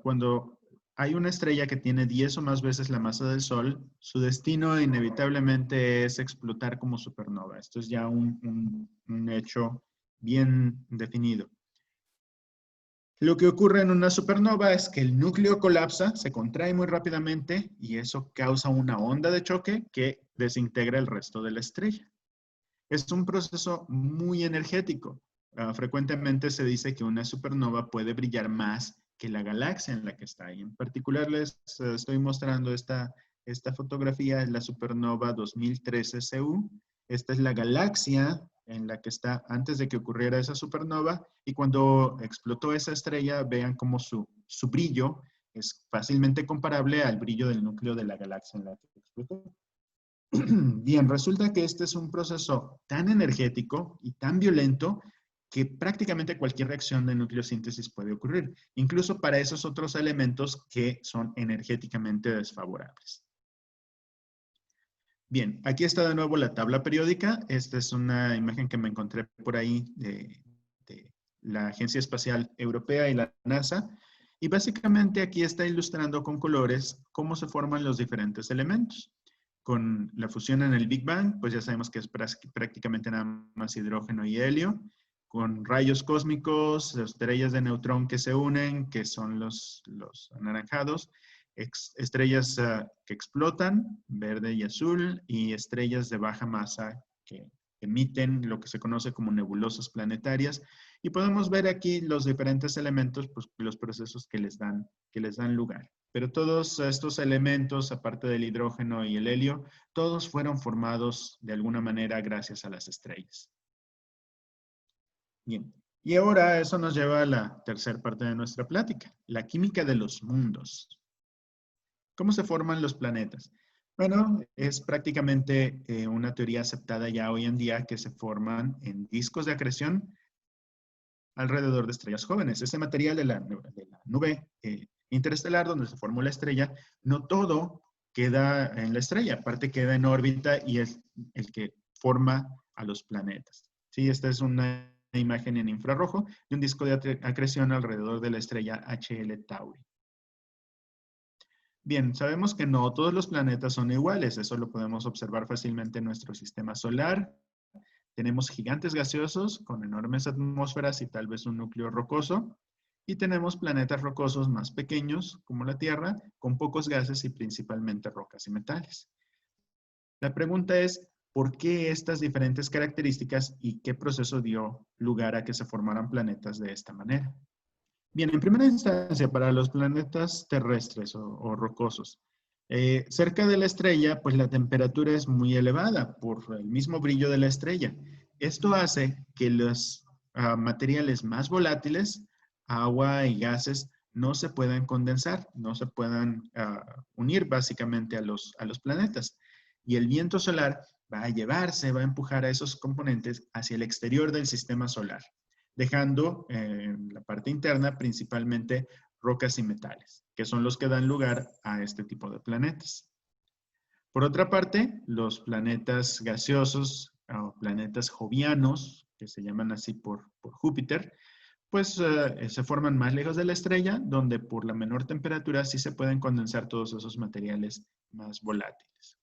Cuando hay una estrella que tiene 10 o más veces la masa del Sol, su destino inevitablemente es explotar como supernova. Esto es ya un hecho bien definido. Lo que ocurre en una supernova es que el núcleo colapsa, se contrae muy rápidamente y eso causa una onda de choque que desintegra el resto de la estrella. Es un proceso muy energético. Frecuentemente se dice que una supernova puede brillar más que la galaxia en la que está. Y en particular les estoy mostrando esta fotografía, es la supernova 2013 CU. Esta es la galaxia en la que está antes de que ocurriera esa supernova. Y cuando explotó esa estrella, vean cómo su brillo es fácilmente comparable al brillo del núcleo de la galaxia en la que explotó. Bien, resulta que este es un proceso tan energético y tan violento que prácticamente cualquier reacción de nucleosíntesis puede ocurrir, incluso para esos otros elementos que son energéticamente desfavorables. Bien, aquí está de nuevo la tabla periódica. Esta es una imagen que me encontré por ahí de la Agencia Espacial Europea y la NASA. Y básicamente aquí está ilustrando con colores cómo se forman los diferentes elementos. Con la fusión en el Big Bang, pues ya sabemos que es prácticamente nada más hidrógeno y helio. Con rayos cósmicos, estrellas de neutrón que se unen, que son los anaranjados, estrellas que explotan, verde y azul, y estrellas de baja masa que emiten lo que se conoce como nebulosas planetarias. Y podemos ver aquí los diferentes elementos, pues los procesos que les dan lugar. Pero todos estos elementos, aparte del hidrógeno y el helio, todos fueron formados de alguna manera gracias a las estrellas. Bien, y ahora eso nos lleva a la tercera parte de nuestra plática, la química de los mundos. ¿Cómo se forman los planetas? Bueno, es prácticamente una teoría aceptada ya hoy en día que se forman en discos de acreción alrededor de estrellas jóvenes. Ese material de la nube interestelar donde se formó la estrella, no todo queda en la estrella, parte queda en órbita y es el que forma a los planetas. Sí, esta es una imagen en infrarrojo de un disco de acreción alrededor de la estrella HL Tauri. Bien, sabemos que no todos los planetas son iguales. Eso lo podemos observar fácilmente en nuestro sistema solar. Tenemos gigantes gaseosos con enormes atmósferas y tal vez un núcleo rocoso. Y tenemos planetas rocosos más pequeños, como la Tierra, con pocos gases y principalmente rocas y metales. La pregunta es, ¿por qué estas diferentes características y qué proceso dio lugar a que se formaran planetas de esta manera? Bien, en primera instancia, para los planetas terrestres o rocosos, cerca de la estrella, pues la temperatura es muy elevada por el mismo brillo de la estrella. Esto hace que los materiales más volátiles, agua y gases, no se puedan condensar, no se puedan unir básicamente a los planetas. Y el viento solar va a empujar a esos componentes hacia el exterior del sistema solar, dejando en la parte interna principalmente rocas y metales, que son los que dan lugar a este tipo de planetas. Por otra parte, los planetas gaseosos o planetas jovianos, que se llaman así por Júpiter, pues se forman más lejos de la estrella, donde por la menor temperatura sí se pueden condensar todos esos materiales más volátiles.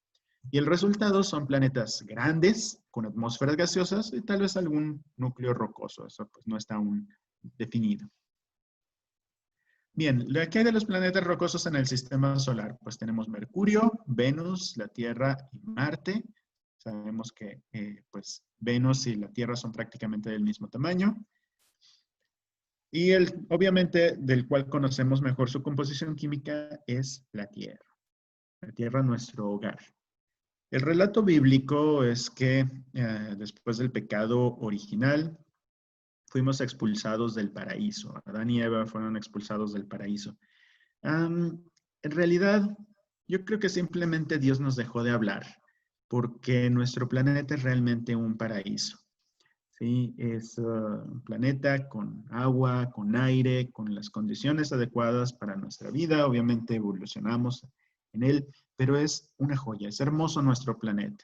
Y el resultado son planetas grandes, con atmósferas gaseosas y tal vez algún núcleo rocoso. Eso pues no está aún definido. Bien, ¿qué hay de los planetas rocosos en el sistema solar? Pues tenemos Mercurio, Venus, la Tierra y Marte. Sabemos que pues Venus y la Tierra son prácticamente del mismo tamaño. Y obviamente, del cual conocemos mejor su composición química es la Tierra. La Tierra, nuestro hogar. El relato bíblico es que después del pecado original, fuimos expulsados del paraíso. Adán y Eva fueron expulsados del paraíso. En realidad, yo creo que simplemente Dios nos dejó de hablar, porque nuestro planeta es realmente un paraíso. ¿Sí? Es un planeta con agua, con aire, con las condiciones adecuadas para nuestra vida. Obviamente evolucionamos en él, pero es una joya, es hermoso nuestro planeta.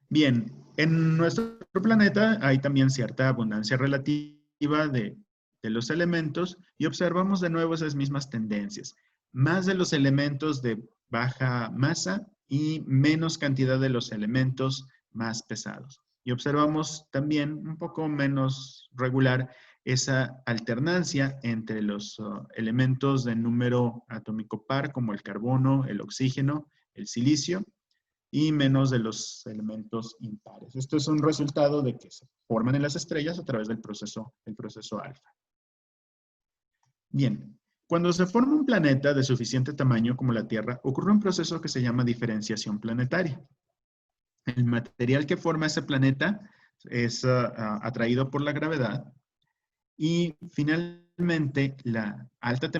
Bien, en nuestro planeta hay también cierta abundancia relativa de los elementos y observamos de nuevo esas mismas tendencias. Más de los elementos de baja masa y menos cantidad de los elementos más pesados. Y observamos también un poco menos regular esa alternancia entre los elementos de número atómico par, como el carbono, el oxígeno, el silicio, y menos de los elementos impares. Esto es un resultado de que se forman en las estrellas a través del proceso alfa. Bien, cuando se forma un planeta de suficiente tamaño como la Tierra, ocurre un proceso que se llama diferenciación planetaria. El material que forma ese planeta es atraído por la gravedad y finalmente la alta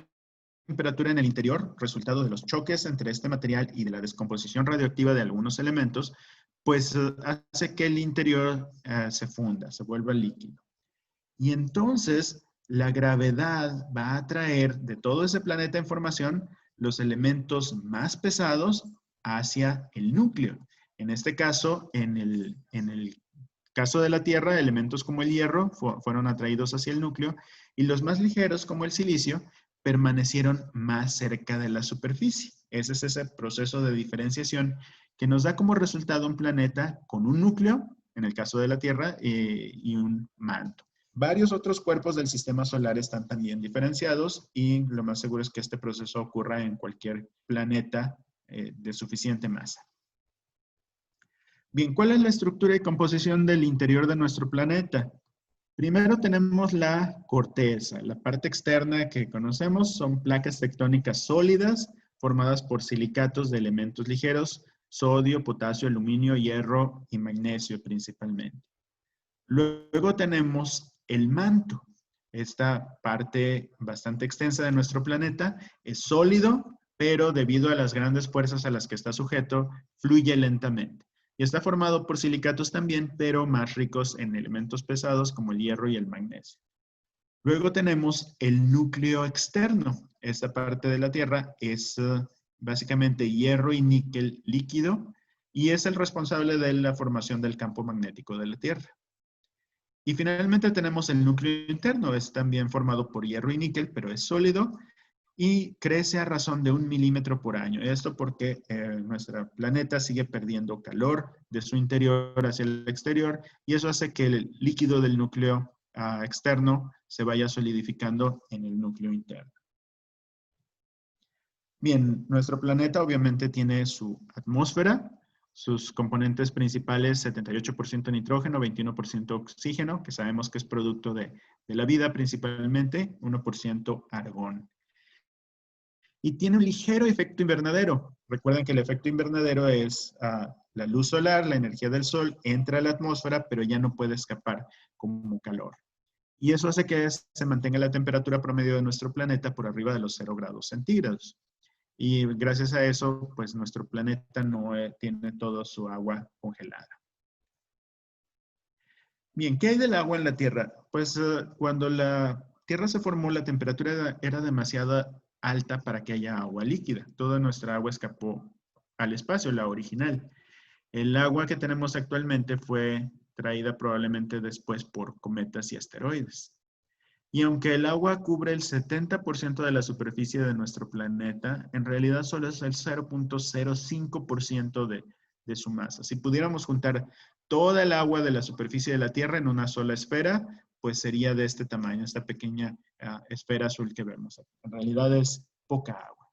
temperatura en el interior, resultado de los choques entre este material y de la descomposición radioactiva de algunos elementos, pues hace que el interior se funda, se vuelva líquido. Y entonces la gravedad va a atraer de todo ese planeta en formación los elementos más pesados hacia el núcleo. En este caso, en el caso de la Tierra, elementos como el hierro fueron atraídos hacia el núcleo y los más ligeros, como el silicio, permanecieron más cerca de la superficie. Ese es ese proceso de diferenciación que nos da como resultado un planeta con un núcleo, en el caso de la Tierra, y un manto. Varios otros cuerpos del sistema solar están también diferenciados y lo más seguro es que este proceso ocurra en cualquier planeta de suficiente masa. Bien, ¿cuál es la estructura y composición del interior de nuestro planeta? Primero tenemos la corteza. La parte externa que conocemos son placas tectónicas sólidas formadas por silicatos de elementos ligeros, sodio, potasio, aluminio, hierro y magnesio principalmente. Luego tenemos el manto. Esta parte bastante extensa de nuestro planeta es sólido, pero debido a las grandes fuerzas a las que está sujeto, fluye lentamente. Y está formado por silicatos también, pero más ricos en elementos pesados como el hierro y el magnesio. Luego tenemos el núcleo externo. Esta parte de la Tierra es básicamente hierro y níquel líquido y es el responsable de la formación del campo magnético de la Tierra. Y finalmente tenemos el núcleo interno. Es también formado por hierro y níquel, pero es sólido y crece a razón de 1 milímetro por año. Esto porque nuestro planeta sigue perdiendo calor de su interior hacia el exterior y eso hace que el líquido del núcleo externo se vaya solidificando en el núcleo interno. Bien, nuestro planeta obviamente tiene su atmósfera, sus componentes principales, 78% nitrógeno, 21% oxígeno, que sabemos que es producto de la vida principalmente, 1% argón. Y tiene un ligero efecto invernadero. Recuerden que el efecto invernadero es la luz solar, la energía del sol, entra a la atmósfera, pero ya no puede escapar como calor. Y eso hace que se mantenga la temperatura promedio de nuestro planeta por arriba de los 0 grados centígrados. Y gracias a eso, pues nuestro planeta no tiene toda su agua congelada. Bien, ¿qué hay del agua en la Tierra? Pues cuando la Tierra se formó, la temperatura era demasiado alta para que haya agua líquida. Toda nuestra agua escapó al espacio, la original. El agua que tenemos actualmente fue traída probablemente después por cometas y asteroides. Y aunque el agua cubre el 70% de la superficie de nuestro planeta, en realidad solo es el 0.05% de su masa. Si pudiéramos juntar toda el agua de la superficie de la Tierra en una sola esfera, pues sería de este tamaño, esta pequeña esfera azul que vemos. En realidad es poca agua.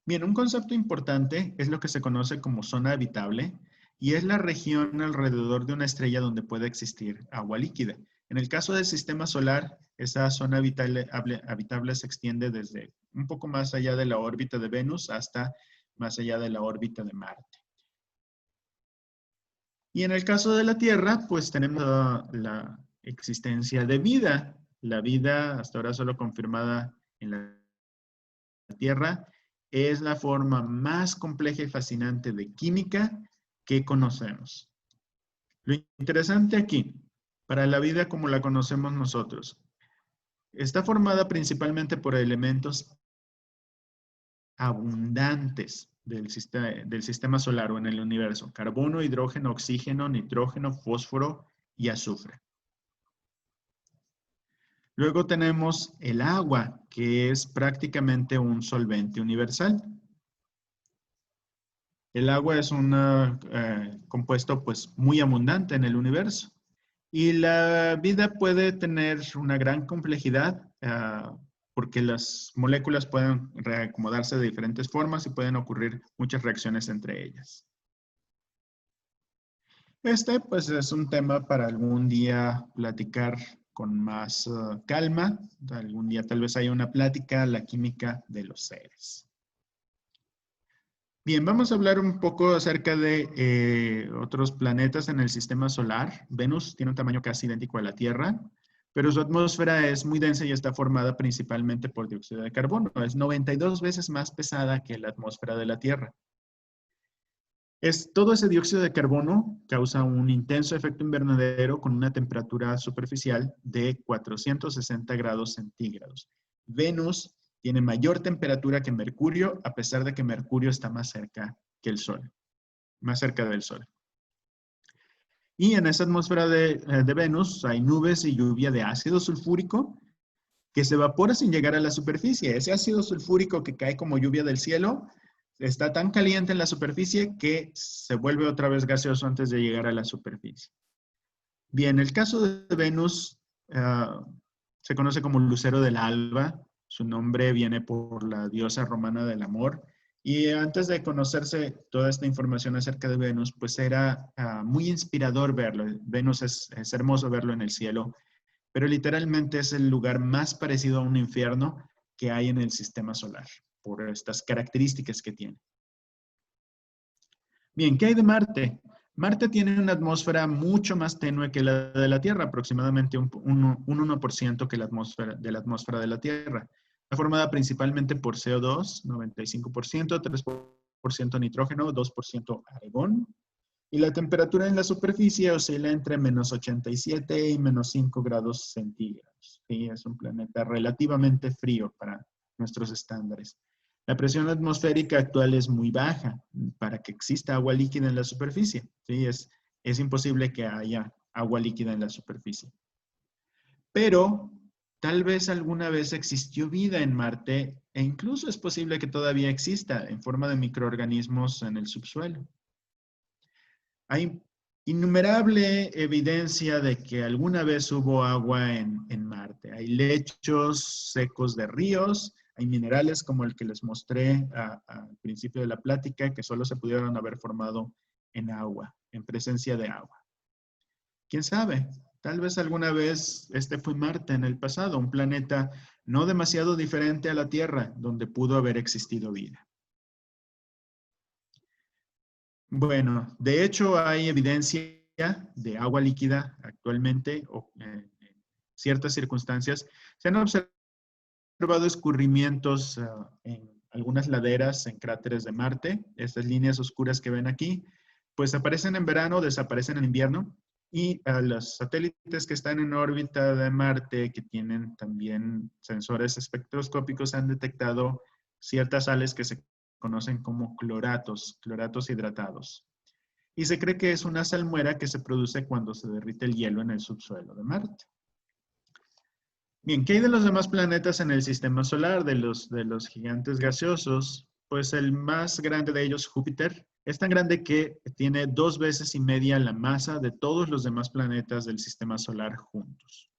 Bien, un concepto importante es lo que se conoce como zona habitable y es la región alrededor de una estrella donde puede existir agua líquida. En el caso del sistema solar, esa zona habitable se extiende desde un poco más allá de la órbita de Venus hasta más allá de la órbita de Marte. Y en el caso de la Tierra, pues tenemos la existencia de vida. La vida, hasta ahora solo confirmada en la Tierra, es la forma más compleja y fascinante de química que conocemos. Lo interesante aquí, para la vida como la conocemos nosotros, está formada principalmente por elementos abundantes del sistema solar o en el universo: carbono, hidrógeno, oxígeno, nitrógeno, fósforo y azufre. Luego tenemos el agua, que es prácticamente un solvente universal. El agua es un compuesto pues muy abundante en el universo. Y la vida puede tener una gran complejidad porque las moléculas pueden reacomodarse de diferentes formas y pueden ocurrir muchas reacciones entre ellas. Este pues es un tema para algún día platicar con más calma. Algún día tal vez haya una plática, la química de los seres. Bien, vamos a hablar un poco acerca de otros planetas en el sistema solar. Venus tiene un tamaño casi idéntico a la Tierra, pero su atmósfera es muy densa y está formada principalmente por dióxido de carbono. Es 92 veces más pesada que la atmósfera de la Tierra. Todo ese dióxido de carbono causa un intenso efecto invernadero con una temperatura superficial de 460 grados centígrados. Venus tiene mayor temperatura que Mercurio, a pesar de que Mercurio está más cerca que el Sol, más cerca del Sol. Y en esa atmósfera de Venus hay nubes y lluvia de ácido sulfúrico que se evapora sin llegar a la superficie. Ese ácido sulfúrico que cae como lluvia del cielo está tan caliente en la superficie que se vuelve otra vez gaseoso antes de llegar a la superficie. Bien, el caso de Venus se conoce como lucero del alba. Su nombre viene por la diosa romana del amor. Y antes de conocerse toda esta información acerca de Venus, pues era muy inspirador verlo. Venus es hermoso verlo en el cielo, pero literalmente es el lugar más parecido a un infierno que hay en el sistema solar, por estas características que tiene. Bien, ¿qué hay de Marte? Marte tiene una atmósfera mucho más tenue que la de la Tierra, aproximadamente un 1% que la atmósfera de la Tierra. Está formada principalmente por CO2, 95%, 3% nitrógeno, 2% argón. Y la temperatura en la superficie oscila entre menos 87 y menos 5 grados centígrados. Sí, es un planeta relativamente frío para nuestros estándares. La presión atmosférica actual es muy baja para que exista agua líquida en la superficie. ¿Sí? Es imposible que haya agua líquida en la superficie. Pero Tal vez alguna vez existió vida en Marte e incluso es posible que todavía exista en forma de microorganismos en el subsuelo. Hay innumerable evidencia de que alguna vez hubo agua en Marte. Hay lechos secos de ríos, hay minerales como el que les mostré al principio de la plática que solo se pudieron haber formado en agua, en presencia de agua. ¿Quién sabe? Tal vez alguna vez este fue Marte en el pasado, un planeta no demasiado diferente a la Tierra, donde pudo haber existido vida. Bueno, de hecho hay evidencia de agua líquida actualmente, o en ciertas circunstancias. Se han observado escurrimientos en algunas laderas en cráteres de Marte. Estas líneas oscuras que ven aquí, pues aparecen en verano, desaparecen en invierno. Y a los satélites que están en órbita de Marte, que tienen también sensores espectroscópicos, han detectado ciertas sales que se conocen como cloratos hidratados. Y se cree que es una salmuera que se produce cuando se derrite el hielo en el subsuelo de Marte. Bien, ¿qué hay de los demás planetas en el sistema solar, de los gigantes gaseosos? Pues el más grande de ellos, Júpiter, es tan grande que tiene 2 veces y media la masa de todos los demás planetas del sistema solar juntos.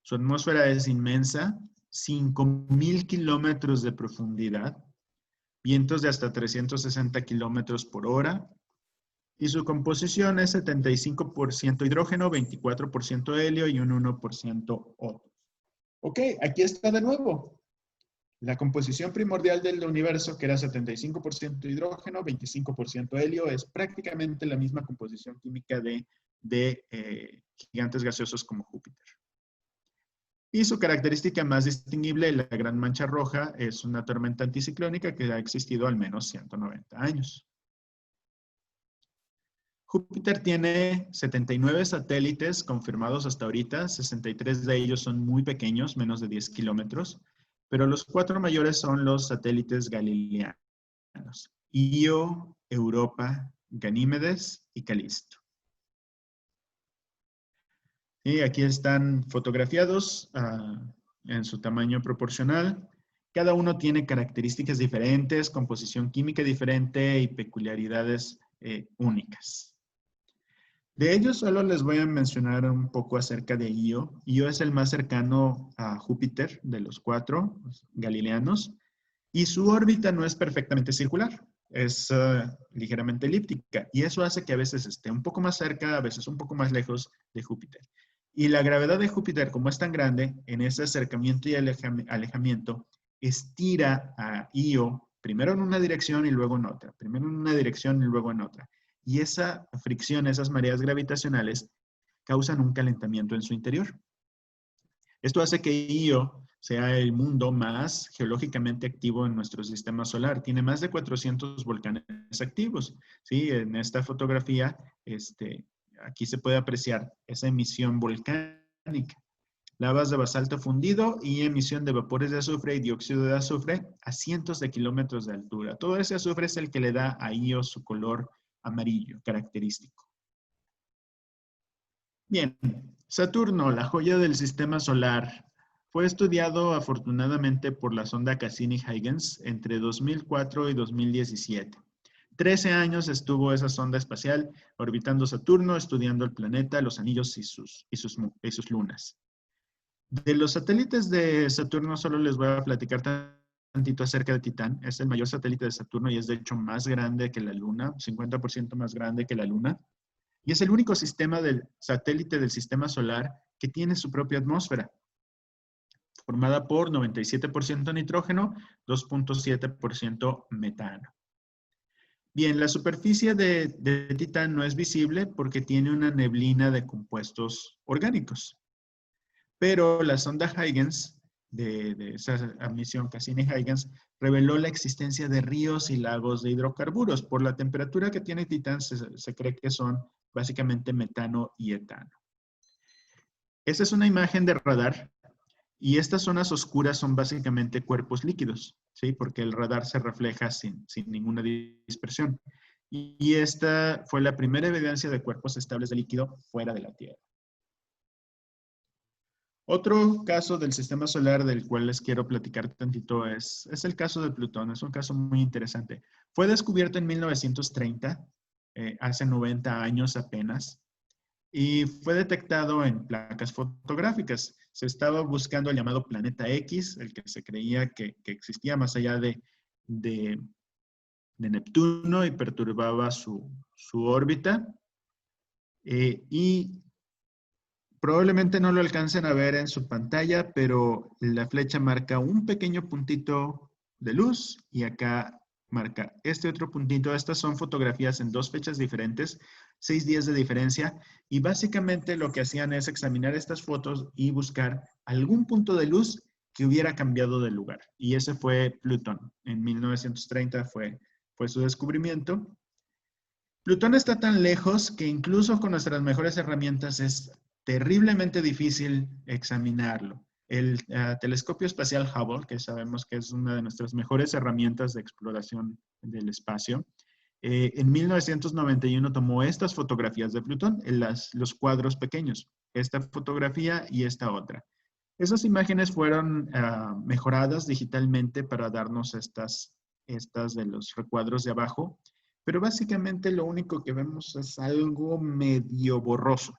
Su atmósfera es inmensa, 5,000 kilómetros de profundidad, vientos de hasta 360 kilómetros por hora, y su composición es 75% hidrógeno, 24% helio y un 1% otro. Ok, aquí está de nuevo. La composición primordial del universo, que era 75% hidrógeno, 25% helio, es prácticamente la misma composición química de gigantes gaseosos como Júpiter. Y su característica más distinguible, la gran mancha roja, es una tormenta anticiclónica que ha existido al menos 190 años. Júpiter tiene 79 satélites confirmados hasta ahorita, 63 de ellos son muy pequeños, menos de 10 kilómetros, pero los 4 mayores son los satélites galileanos: Io, Europa, Ganímedes y Calisto. Y aquí están fotografiados en su tamaño proporcional. Cada uno tiene características diferentes, composición química diferente y peculiaridades únicas. De ellos solo les voy a mencionar un poco acerca de Io. Io es el más cercano a Júpiter de los 4 galileanos y su órbita no es perfectamente circular, es ligeramente elíptica y eso hace que a veces esté un poco más cerca, a veces un poco más lejos de Júpiter. Y la gravedad de Júpiter, como es tan grande, en ese acercamiento y alejamiento, estira a Io primero en una dirección y luego en otra, primero en una dirección y luego en otra. Y esa fricción, esas mareas gravitacionales, causan un calentamiento en su interior. Esto hace que Io sea el mundo más geológicamente activo en nuestro sistema solar. Tiene más de 400 volcanes activos. ¿Sí? En esta fotografía, aquí se puede apreciar esa emisión volcánica. Lavas de basalto fundido y emisión de vapores de azufre y dióxido de azufre a cientos de kilómetros de altura. Todo ese azufre es el que le da a Io su color amarillo característico. Bien, Saturno, la joya del sistema solar, fue estudiado afortunadamente por la sonda Cassini-Huygens entre 2004 y 2017. 13 años estuvo esa sonda espacial orbitando Saturno, estudiando el planeta, los anillos y sus lunas. De los satélites de Saturno solo les voy a platicar tantito acerca de Titán. Es el mayor satélite de Saturno y es de hecho más grande que la Luna, 50% más grande que la Luna. Y es el único sistema del satélite del sistema solar que tiene su propia atmósfera, formada por 97% nitrógeno, 2.7% metano. Bien, la superficie de Titán no es visible porque tiene una neblina de compuestos orgánicos. Pero la sonda Huygens, de esa misión Cassini-Huygens, reveló la existencia de ríos y lagos de hidrocarburos. Por la temperatura que tiene Titán, se cree que son básicamente metano y etano. Esta es una imagen de radar y estas zonas oscuras son básicamente cuerpos líquidos, ¿sí? Porque el radar se refleja sin ninguna dispersión. Y esta fue la primera evidencia de cuerpos estables de líquido fuera de la Tierra. Otro caso del sistema solar del cual les quiero platicar tantito es el caso de Plutón. Es un caso muy interesante. Fue descubierto en 1930, hace 90 años apenas, y fue detectado en placas fotográficas. Se estaba buscando el llamado planeta X, el que se creía que existía más allá de Neptuno y perturbaba su órbita. Y probablemente no lo alcancen a ver en su pantalla, pero la flecha marca un pequeño puntito de luz y acá marca este otro puntito. Estas son fotografías en 2 fechas diferentes, 6 días de diferencia, y básicamente lo que hacían es examinar estas fotos y buscar algún punto de luz que hubiera cambiado de lugar. Y ese fue Plutón. En 1930 fue su descubrimiento. Plutón está tan lejos que incluso con nuestras mejores herramientas es terriblemente difícil examinarlo. El telescopio espacial Hubble, que sabemos que es una de nuestras mejores herramientas de exploración del espacio, en 1991 tomó estas fotografías de Plutón, los cuadros pequeños, esta fotografía y esta otra. Esas imágenes fueron mejoradas digitalmente para darnos estas de los recuadros de abajo, pero básicamente lo único que vemos es algo medio borroso.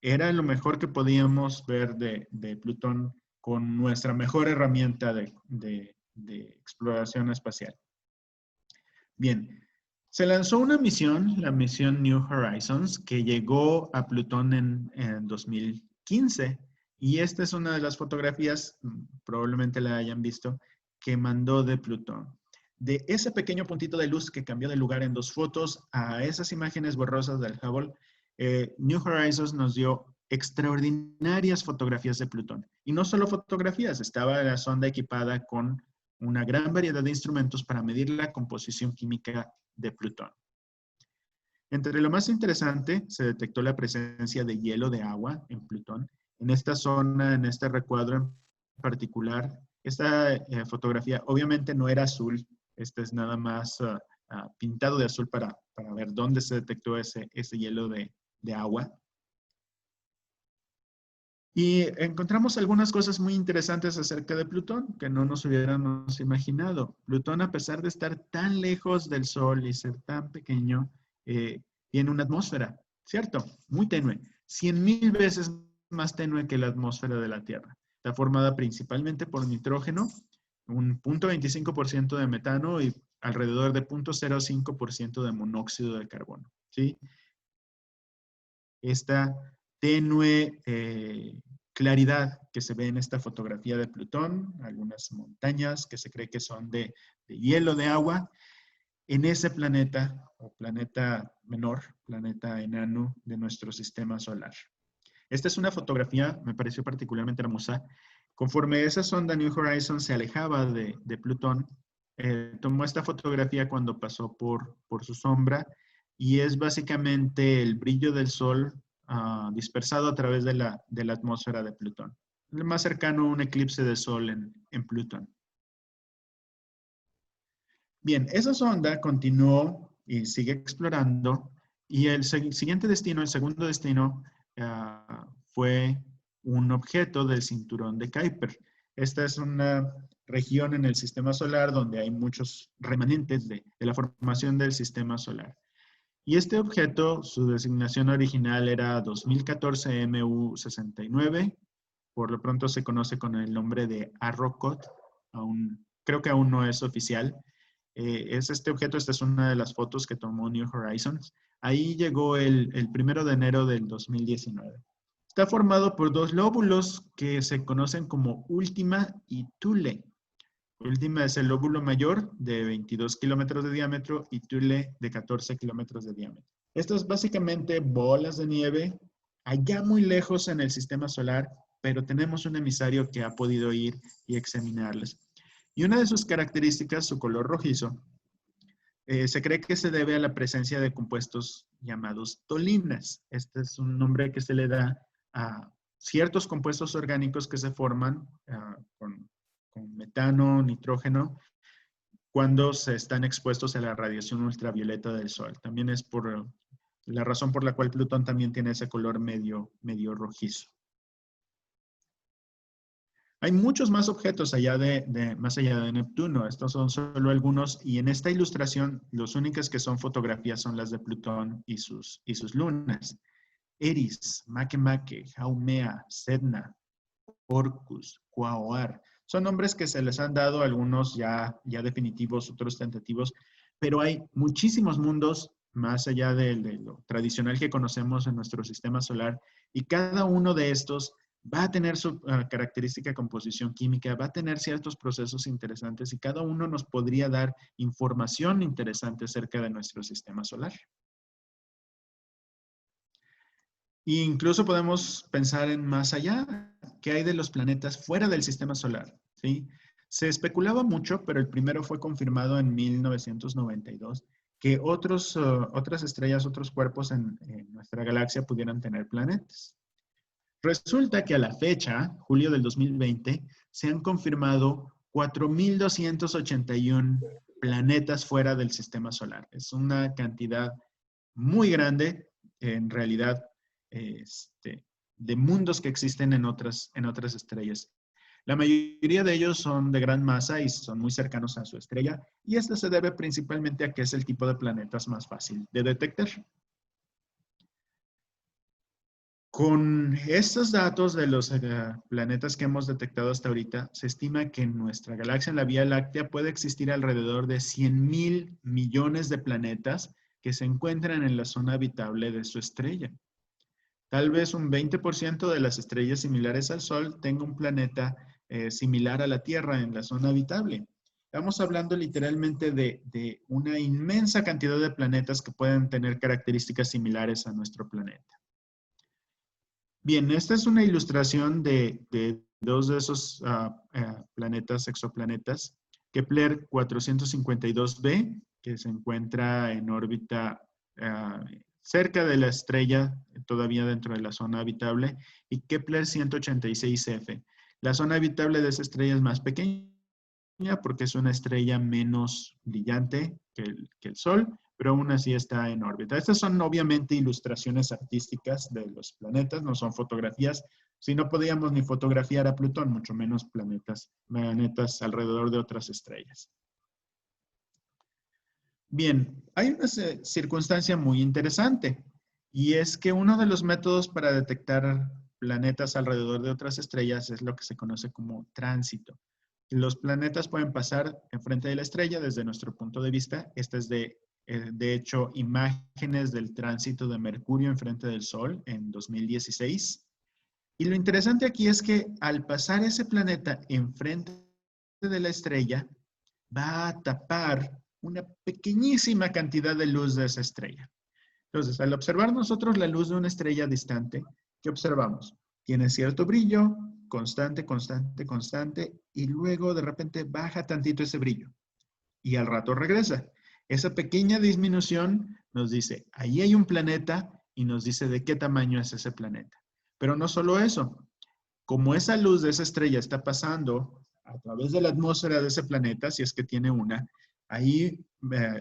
Era lo mejor que podíamos ver de Plutón con nuestra mejor herramienta de exploración espacial. Bien, se lanzó una misión, la misión New Horizons, que llegó a Plutón en 2015. Y esta es una de las fotografías, probablemente la hayan visto, que mandó de Plutón. De ese pequeño puntito de luz que cambió de lugar en 2 fotos a esas imágenes borrosas del Hubble, New Horizons nos dio extraordinarias fotografías de Plutón. Y no solo fotografías, estaba la sonda equipada con una gran variedad de instrumentos para medir la composición química de Plutón. Entre lo más interesante, se detectó la presencia de hielo de agua en Plutón. En esta zona, en este recuadro en particular, esta fotografía obviamente no era azul, este es nada más pintado de azul para ver dónde se detectó ese hielo de agua. Y encontramos algunas cosas muy interesantes acerca de Plutón que no nos hubiéramos imaginado. Plutón, a pesar de estar tan lejos del Sol y ser tan pequeño, tiene una atmósfera, ¿cierto? Muy tenue, 100,000 veces más tenue que la atmósfera de la Tierra. Está formada principalmente por nitrógeno, un 0.25% de metano y alrededor de 0.05% de monóxido de carbono, ¿sí? Esta tenue claridad que se ve en esta fotografía de Plutón, algunas montañas que se cree que son de hielo, de agua, en ese planeta o planeta menor, planeta enano de nuestro sistema solar. Esta es una fotografía, me pareció particularmente hermosa. Conforme esa sonda New Horizons se alejaba de Plutón, tomó esta fotografía cuando pasó por su sombra y es básicamente el brillo del Sol dispersado a través de la atmósfera de Plutón. El más cercano a un eclipse de Sol en Plutón. Bien, esa sonda continuó y sigue explorando y el siguiente destino, el segundo destino, fue un objeto del cinturón de Kuiper. Esta es una región en el sistema solar donde hay muchos remanentes de la formación del sistema solar. Y este objeto, su designación original era 2014 MU69, por lo pronto se conoce con el nombre de Arrokoth, creo que aún no es oficial. Es este objeto, esta es una de las fotos que tomó New Horizons. Ahí llegó el 1 de enero del 2019. Está formado por 2 lóbulos que se conocen como Última y Thule. Última es el lóbulo mayor de 22 kilómetros de diámetro y Thule de 14 kilómetros de diámetro. Estas básicamente bolas de nieve allá muy lejos en el sistema solar, pero tenemos un emisario que ha podido ir y examinarlas. Y una de sus características, su color rojizo, se cree que se debe a la presencia de compuestos llamados tolinas. Este es un nombre que se le da a ciertos compuestos orgánicos que se forman con metano, nitrógeno, cuando se están expuestos a la radiación ultravioleta del Sol. También es por la razón por la cual Plutón también tiene ese color medio rojizo. Hay muchos más objetos más allá de Neptuno. Estos son solo algunos. Y en esta ilustración, los únicos que son fotografías son las de Plutón y sus lunas. Eris, Makemake, Haumea, Sedna, Orcus, Quaoar. Son nombres que se les han dado, algunos ya definitivos, otros tentativos, pero hay muchísimos mundos más allá de lo tradicional que conocemos en nuestro sistema solar, y cada uno de estos va a tener su característica composición química, va a tener ciertos procesos interesantes, y cada uno nos podría dar información interesante acerca de nuestro sistema solar. E incluso podemos pensar en más allá, ¿qué hay de los planetas fuera del sistema solar? ¿Sí? Se especulaba mucho, pero el primero fue confirmado en 1992, que otras estrellas, otros cuerpos en nuestra galaxia pudieran tener planetas. Resulta que a la fecha, julio del 2020, se han confirmado 4,281 planetas fuera del sistema solar. Es una cantidad muy grande, en realidad, de mundos que existen en otras estrellas. La mayoría de ellos son de gran masa y son muy cercanos a su estrella, y esto se debe principalmente a que es el tipo de planetas más fácil de detectar. Con estos datos de los planetas que hemos detectado hasta ahorita, se estima que en nuestra galaxia, en la Vía Láctea, puede existir alrededor de 100,000 millones de planetas que se encuentran en la zona habitable de su estrella. Tal vez un 20% de las estrellas similares al Sol tenga un planeta similar a la Tierra en la zona habitable. Estamos hablando literalmente de una inmensa cantidad de planetas que pueden tener características similares a nuestro planeta. Bien, esta es una ilustración de dos de esos planetas, exoplanetas. Kepler 452b, que se encuentra en órbita cerca de la estrella, todavía dentro de la zona habitable, y Kepler 186f. La zona habitable de esa estrella es más pequeña porque es una estrella menos brillante que el Sol, pero aún así está en órbita. Estas son obviamente ilustraciones artísticas de los planetas, no son fotografías. Si no podíamos ni fotografiar a Plutón, mucho menos planetas alrededor de otras estrellas. Bien, hay una circunstancia muy interesante, y es que uno de los métodos para detectar planetas alrededor de otras estrellas es lo que se conoce como tránsito. Los planetas pueden pasar enfrente de la estrella desde nuestro punto de vista. Esta es de hecho, imágenes del tránsito de Mercurio enfrente del Sol en 2016. Y lo interesante aquí es que al pasar ese planeta enfrente de la estrella, va a tapar una pequeñísima cantidad de luz de esa estrella. Entonces, al observar nosotros la luz de una estrella distante, ¿qué observamos? Tiene cierto brillo, constante, constante, constante, y luego de repente baja tantito ese brillo. Y al rato regresa. Esa pequeña disminución nos dice, ahí hay un planeta, y nos dice de qué tamaño es ese planeta. Pero no solo eso. Como esa luz de esa estrella está pasando a través de la atmósfera de ese planeta, si es que tiene una, ahí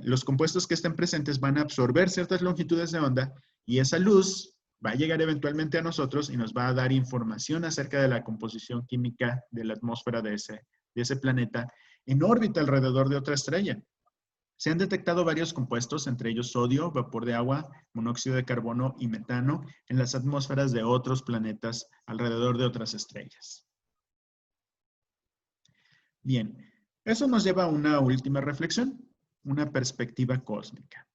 los compuestos que estén presentes van a absorber ciertas longitudes de onda, y esa luz va a llegar eventualmente a nosotros y nos va a dar información acerca de la composición química de la atmósfera de ese planeta en órbita alrededor de otra estrella. Se han detectado varios compuestos, entre ellos sodio, vapor de agua, monóxido de carbono y metano, en las atmósferas de otros planetas alrededor de otras estrellas. Bien, eso nos lleva a una última reflexión, una perspectiva cósmica.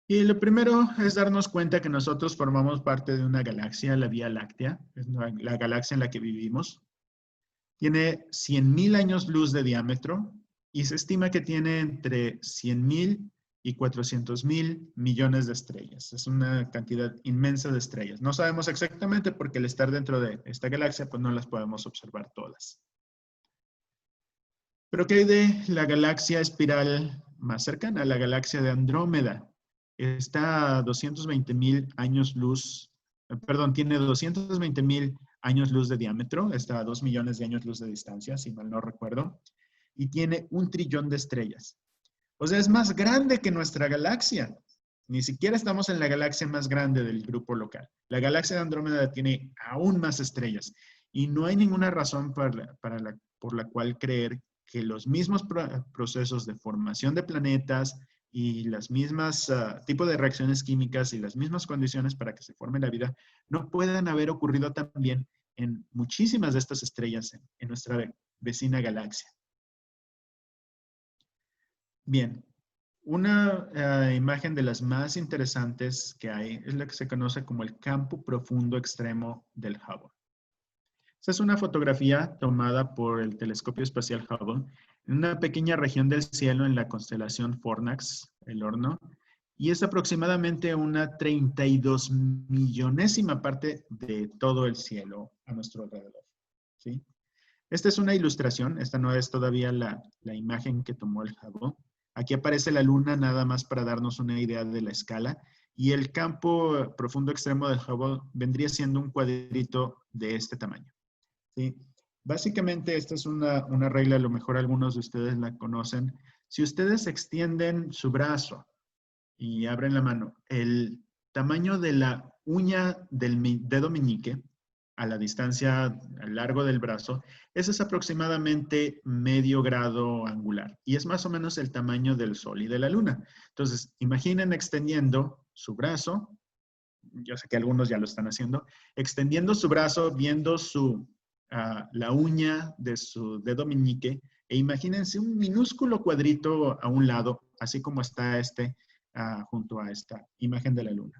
Y lo primero es darnos cuenta que nosotros formamos parte de una galaxia, la Vía Láctea, es la galaxia en la que vivimos. Tiene 100,000 años luz de diámetro, y se estima que tiene entre 100,000 y 400,000 millones de estrellas. Es una cantidad inmensa de estrellas. No sabemos exactamente porque al estar dentro de esta galaxia, pues no las podemos observar todas. Pero ¿qué hay de la galaxia espiral más cercana, la galaxia de Andrómeda? Está a 220,000 años luz, tiene 220,000 años luz de diámetro, está a 2 millones de años luz de distancia, si mal no recuerdo, y tiene 1 trillón de estrellas. O sea, es más grande que nuestra galaxia. Ni siquiera estamos en la galaxia más grande del grupo local. La galaxia de Andrómeda tiene aún más estrellas. Y no hay ninguna razón por la cual creer que los mismos procesos de formación de planetas y las mismas tipos de reacciones químicas y las mismas condiciones para que se forme la vida no puedan haber ocurrido también en muchísimas de estas estrellas en nuestra vecina galaxia. Bien, una imagen de las más interesantes que hay es la que se conoce como el campo profundo extremo del Hubble. Esta es una fotografía tomada por el telescopio espacial Hubble en una pequeña región del cielo en la constelación Fornax, el Horno, y es aproximadamente una 32 millonésima parte de todo el cielo a nuestro alrededor. ¿Sí? Esta es una ilustración, esta no es todavía la imagen que tomó el Hubble. Aquí aparece la luna nada más para darnos una idea de la escala, y el campo profundo extremo del Hubble vendría siendo un cuadrito de este tamaño. ¿Sí? Básicamente esta es una regla, a lo mejor algunos de ustedes la conocen. Si ustedes extienden su brazo y abren la mano, el tamaño de la uña del dedo meñique a la distancia, al largo del brazo, ese es aproximadamente medio grado angular y es más o menos el tamaño del Sol y de la Luna. Entonces, imaginen extendiendo su brazo, yo sé que algunos ya lo están haciendo, extendiendo su brazo, viendo la uña de su dedo meñique, e imagínense un minúsculo cuadrito a un lado, así como está junto a esta imagen de la luna.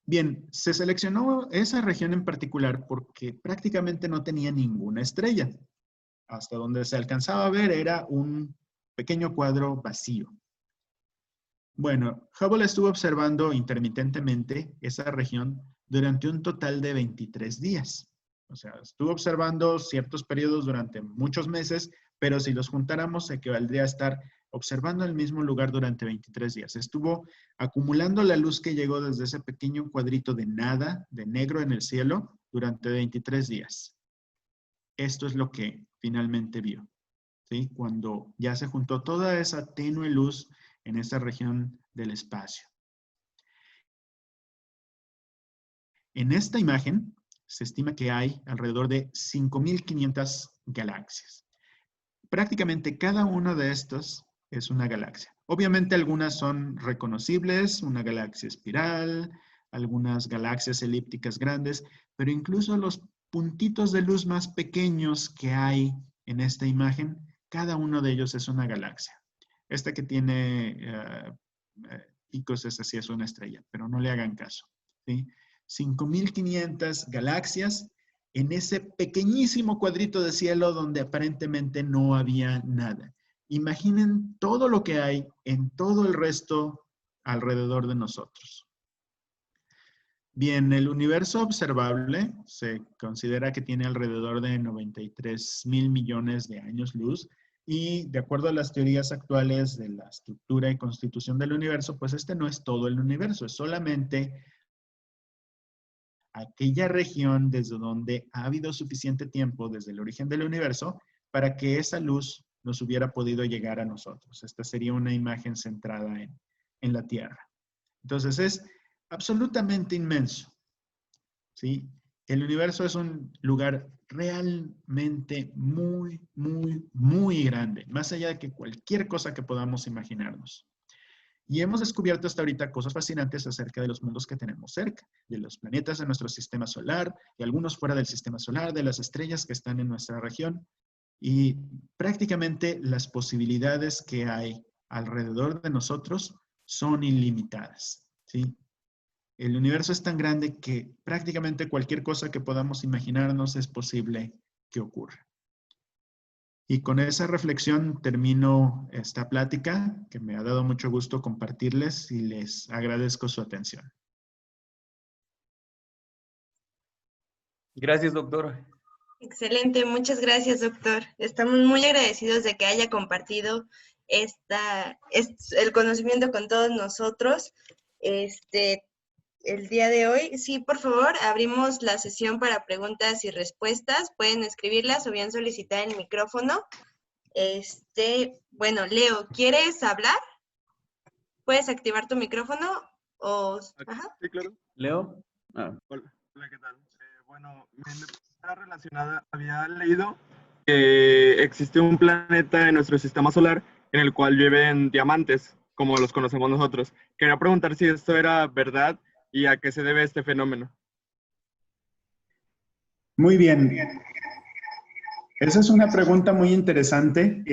Bien, se seleccionó esa región en particular porque prácticamente no tenía ninguna estrella. Hasta donde se alcanzaba a ver era un pequeño cuadro vacío. Bueno, Hubble estuvo observando intermitentemente esa región durante un total de 23 días. O sea, estuvo observando ciertos periodos durante muchos meses, pero si los juntáramos, equivaldría a estar observando el mismo lugar durante 23 días. Estuvo acumulando la luz que llegó desde ese pequeño cuadrito de nada, de negro en el cielo, durante 23 días. Esto es lo que finalmente vio, ¿sí? Cuando ya se juntó toda esa tenue luz en esa región del espacio. En esta imagen se estima que hay alrededor de 5.500 galaxias. Prácticamente cada una de estas es una galaxia. Obviamente algunas son reconocibles, una galaxia espiral, algunas galaxias elípticas grandes, pero incluso los puntitos de luz más pequeños que hay en esta imagen, cada uno de ellos es una galaxia. Esta que tiene picos, esa sí es una estrella, pero no le hagan caso, ¿sí? 5.500 galaxias en ese pequeñísimo cuadrito de cielo donde aparentemente no había nada. Imaginen todo lo que hay en todo el resto alrededor de nosotros. Bien, el universo observable se considera que tiene alrededor de 93.000 millones de años luz y de acuerdo a las teorías actuales de la estructura y constitución del universo, pues este no es todo el universo, es solamente aquella región desde donde ha habido suficiente tiempo desde el origen del universo para que esa luz nos hubiera podido llegar a nosotros. Esta sería una imagen centrada en la Tierra. Entonces es absolutamente inmenso, ¿sí? El universo es un lugar realmente muy, muy, muy grande, más allá de que cualquier cosa que podamos imaginarnos. Y hemos descubierto hasta ahorita cosas fascinantes acerca de los mundos que tenemos cerca, de los planetas de nuestro sistema solar, de algunos fuera del sistema solar, de las estrellas que están en nuestra región. Y prácticamente las posibilidades que hay alrededor de nosotros son ilimitadas, ¿sí? El universo es tan grande que prácticamente cualquier cosa que podamos imaginarnos es posible que ocurra. Y con esa reflexión termino esta plática que me ha dado mucho gusto compartirles y les agradezco su atención. Gracias, doctor. Excelente, muchas gracias, doctor. Estamos muy agradecidos de que haya compartido el conocimiento con todos nosotros el día de hoy. Sí, por favor, abrimos la sesión para preguntas y respuestas. Pueden escribirlas o bien solicitar el micrófono. Bueno, Leo, ¿quieres hablar? ¿Puedes activar tu micrófono? Ajá. Sí, claro. Leo. Hola, ¿qué tal? Bueno, mi pregunta relacionada, había leído que existe un planeta en nuestro sistema solar en el cual llueven diamantes, como los conocemos nosotros. Quería preguntar si esto era verdad y a qué se debe este fenómeno. Muy bien. Esa es una pregunta muy interesante.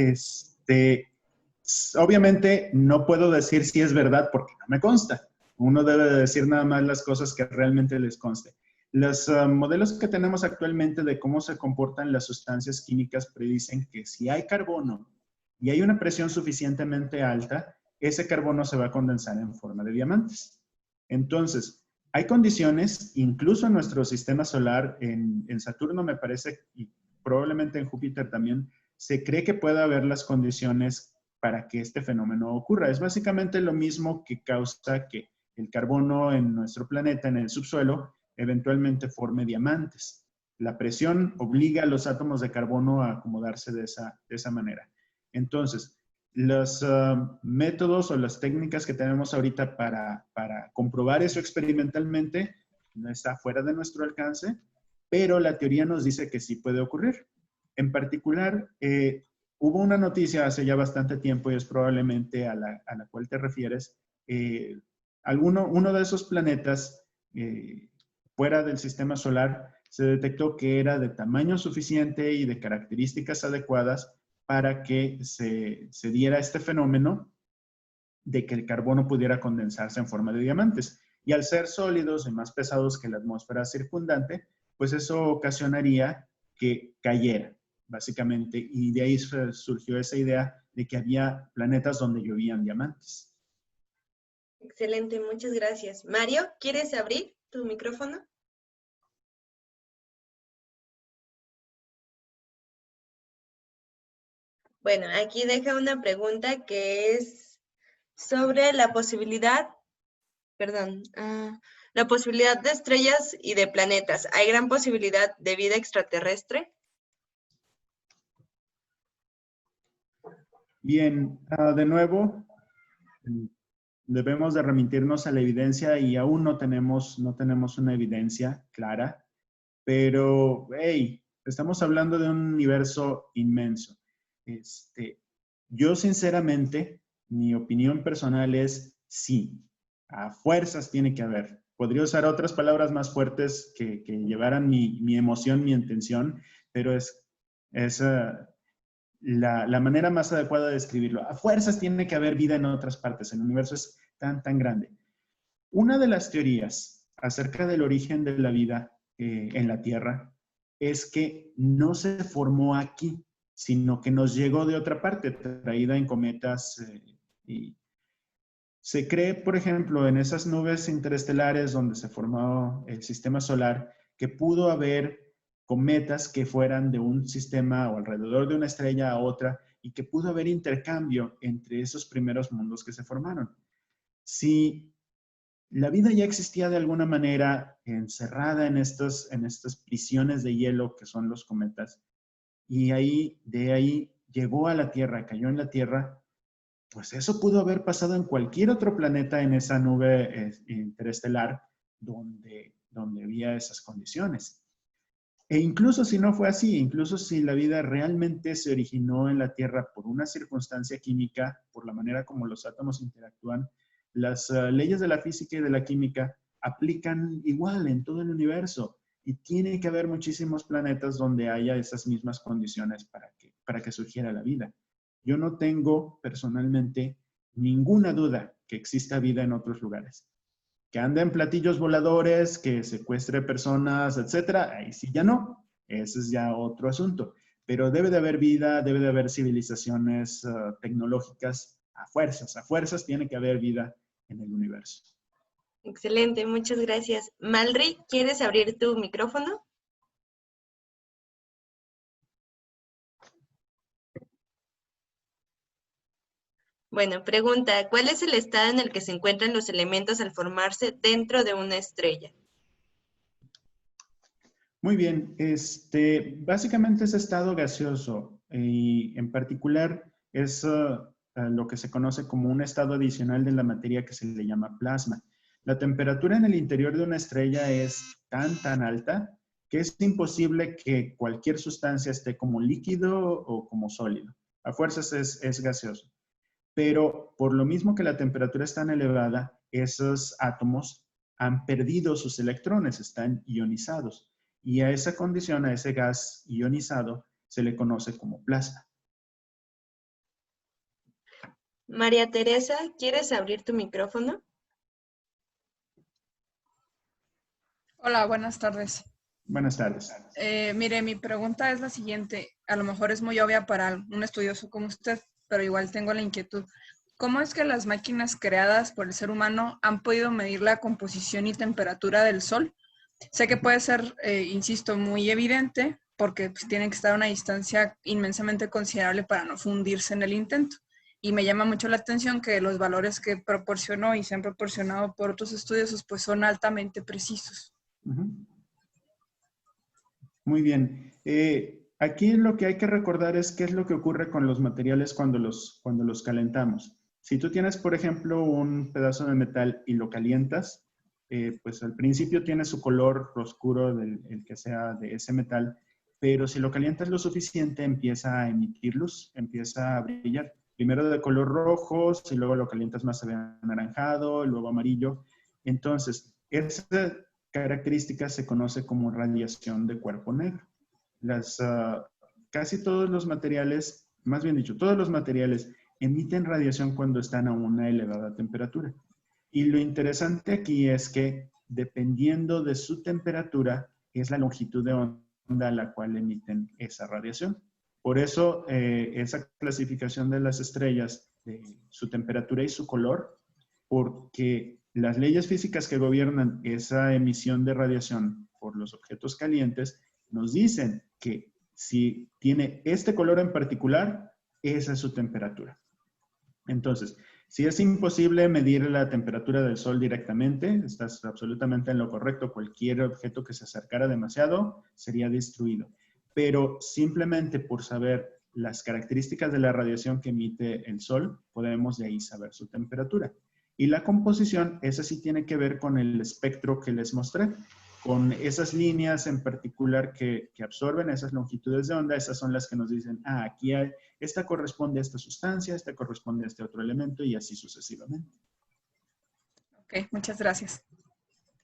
Obviamente no puedo decir si es verdad porque no me consta. Uno debe de decir nada más las cosas que realmente les conste. Los modelos que tenemos actualmente de cómo se comportan las sustancias químicas predicen que si hay carbono y hay una presión suficientemente alta, ese carbono se va a condensar en forma de diamantes. Entonces, hay condiciones, incluso en nuestro sistema solar, en Saturno me parece, y probablemente en Júpiter también, se cree que puede haber las condiciones para que este fenómeno ocurra. Es básicamente lo mismo que causa que el carbono en nuestro planeta, en el subsuelo, eventualmente forme diamantes. La presión obliga a los átomos de carbono a acomodarse de esa manera. Entonces, los métodos o las técnicas que tenemos ahorita para comprobar eso experimentalmente no está fuera de nuestro alcance, pero la teoría nos dice que sí puede ocurrir. En particular, hubo una noticia hace ya bastante tiempo y es probablemente a la cual te refieres. Uno de esos planetas fuera del sistema solar se detectó que era de tamaño suficiente y de características adecuadas para que se diera este fenómeno de que el carbono pudiera condensarse en forma de diamantes. Y al ser sólidos y más pesados que la atmósfera circundante, pues eso ocasionaría que cayera, básicamente. Y de ahí surgió esa idea de que había planetas donde llovían diamantes. Excelente, muchas gracias. Mario, ¿quieres abrir tu micrófono? Bueno, aquí deja una pregunta que es sobre la posibilidad, la posibilidad de estrellas y de planetas. ¿Hay gran posibilidad de vida extraterrestre? Bien, de nuevo, debemos de remitirnos a la evidencia y aún no tenemos una evidencia clara, pero, hey, estamos hablando de un universo inmenso. Yo sinceramente, mi opinión personal es sí, a fuerzas tiene que haber. Podría usar otras palabras más fuertes que llevaran mi emoción, mi intención, pero es la manera más adecuada de describirlo. A fuerzas tiene que haber vida en otras partes. El universo es tan grande. Una de las teorías acerca del origen de la vida en la Tierra es que no se formó aquí, sino que nos llegó de otra parte, traída en cometas. Y se cree, por ejemplo, en esas nubes interestelares donde se formó el sistema solar, que pudo haber cometas que fueran de un sistema o alrededor de una estrella a otra y que pudo haber intercambio entre esos primeros mundos que se formaron. Si la vida ya existía de alguna manera encerrada en estas prisiones de hielo que son los cometas, y de ahí llegó a la Tierra, cayó en la Tierra, pues eso pudo haber pasado en cualquier otro planeta en esa nube interestelar donde había esas condiciones. E incluso si no fue así, incluso si la vida realmente se originó en la Tierra por una circunstancia química, por la manera como los átomos interactúan, las leyes de la física y de la química aplican igual en todo el universo. Y tiene que haber muchísimos planetas donde haya esas mismas condiciones para que surgiera la vida. Yo no tengo personalmente ninguna duda que exista vida en otros lugares. Que ande en platillos voladores, que secuestre personas, etcétera, ahí sí ya no. Ese es ya otro asunto. Pero debe de haber vida, debe de haber civilizaciones tecnológicas a fuerzas tiene que haber vida en el universo. Excelente, muchas gracias. Malry, ¿quieres abrir tu micrófono? Bueno, pregunta, ¿cuál es el estado en el que se encuentran los elementos al formarse dentro de una estrella? Muy bien, básicamente es estado gaseoso y en particular es lo que se conoce como un estado adicional de la materia que se le llama plasma. La temperatura en el interior de una estrella es tan alta que es imposible que cualquier sustancia esté como líquido o como sólido. A fuerzas es gaseoso. Pero por lo mismo que la temperatura es tan elevada, esos átomos han perdido sus electrones, están ionizados. Y a esa condición, a ese gas ionizado, se le conoce como plasma. María Teresa, ¿quieres abrir tu micrófono? Hola, buenas tardes. Buenas tardes. Mire, mi pregunta es la siguiente. A lo mejor es muy obvia para un estudioso como usted, pero igual tengo la inquietud. ¿Cómo es que las máquinas creadas por el ser humano han podido medir la composición y temperatura del Sol? Sé que puede ser, insisto, muy evidente porque pues, tienen que estar a una distancia inmensamente considerable para no fundirse en el intento. Y me llama mucho la atención que los valores que proporcionó y se han proporcionado por otros estudiosos pues son altamente precisos. Muy bien. Aquí lo que hay que recordar es qué es lo que ocurre con los materiales cuando los calentamos. Si tú tienes, por ejemplo, un pedazo de metal y lo calientas, pues al principio tiene su color oscuro, el que sea de ese metal, pero si lo calientas lo suficiente empieza a emitir luz, empieza a brillar. Primero de color rojo, si luego lo calientas más se ve anaranjado, luego amarillo. Entonces, esa característica se conoce como radiación de cuerpo negro. Casi todos los materiales, más bien dicho, todos los materiales emiten radiación cuando están a una elevada temperatura. Y lo interesante aquí es que dependiendo de su temperatura es la longitud de onda a la cual emiten esa radiación. Por eso esa clasificación de las estrellas, de su temperatura y su color, porque las leyes físicas que gobiernan esa emisión de radiación por los objetos calientes nos dicen que si tiene este color en particular, esa es su temperatura. Entonces, si es imposible medir la temperatura del Sol directamente, estás absolutamente en lo correcto. Cualquier objeto que se acercara demasiado sería destruido. Pero simplemente por saber las características de la radiación que emite el Sol, podemos de ahí saber su temperatura. Y la composición, esa sí tiene que ver con el espectro que les mostré, con esas líneas en particular que absorben esas longitudes de onda. Esas son las que nos dicen, aquí hay, esta corresponde a esta sustancia, esta corresponde a este otro elemento y así sucesivamente. Ok, muchas gracias.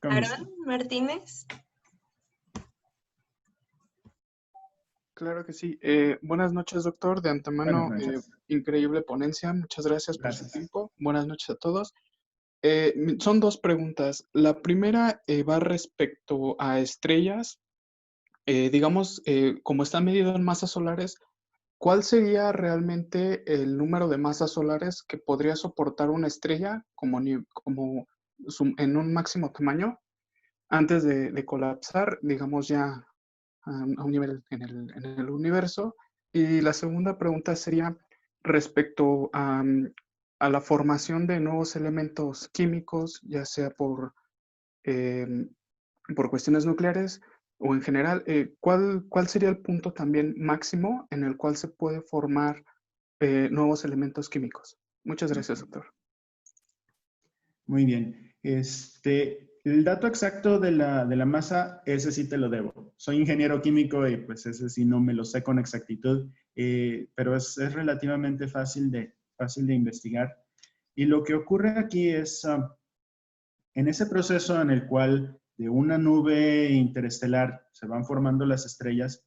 Aaron Martínez. Claro que sí. Buenas noches, doctor. De antemano, increíble ponencia. Muchas gracias por su tiempo. Buenas noches a todos. Son dos preguntas. La primera va respecto a estrellas. Digamos, como están medidos en masas solares, ¿cuál sería realmente el número de masas solares que podría soportar una estrella en un máximo tamaño antes de colapsar, digamos ya a un nivel en el universo? Y la segunda pregunta sería respecto a la formación de nuevos elementos químicos, ya sea por cuestiones nucleares o en general. ¿Cuál sería el punto también máximo en el cual se puede formar nuevos elementos químicos? Muchas gracias, doctor. Muy bien. El dato exacto de la masa, ese sí te lo debo. Soy ingeniero químico y pues ese sí no me lo sé con exactitud, pero es relativamente fácil de investigar. Y lo que ocurre aquí es, en ese proceso en el cual de una nube interestelar se van formando las estrellas,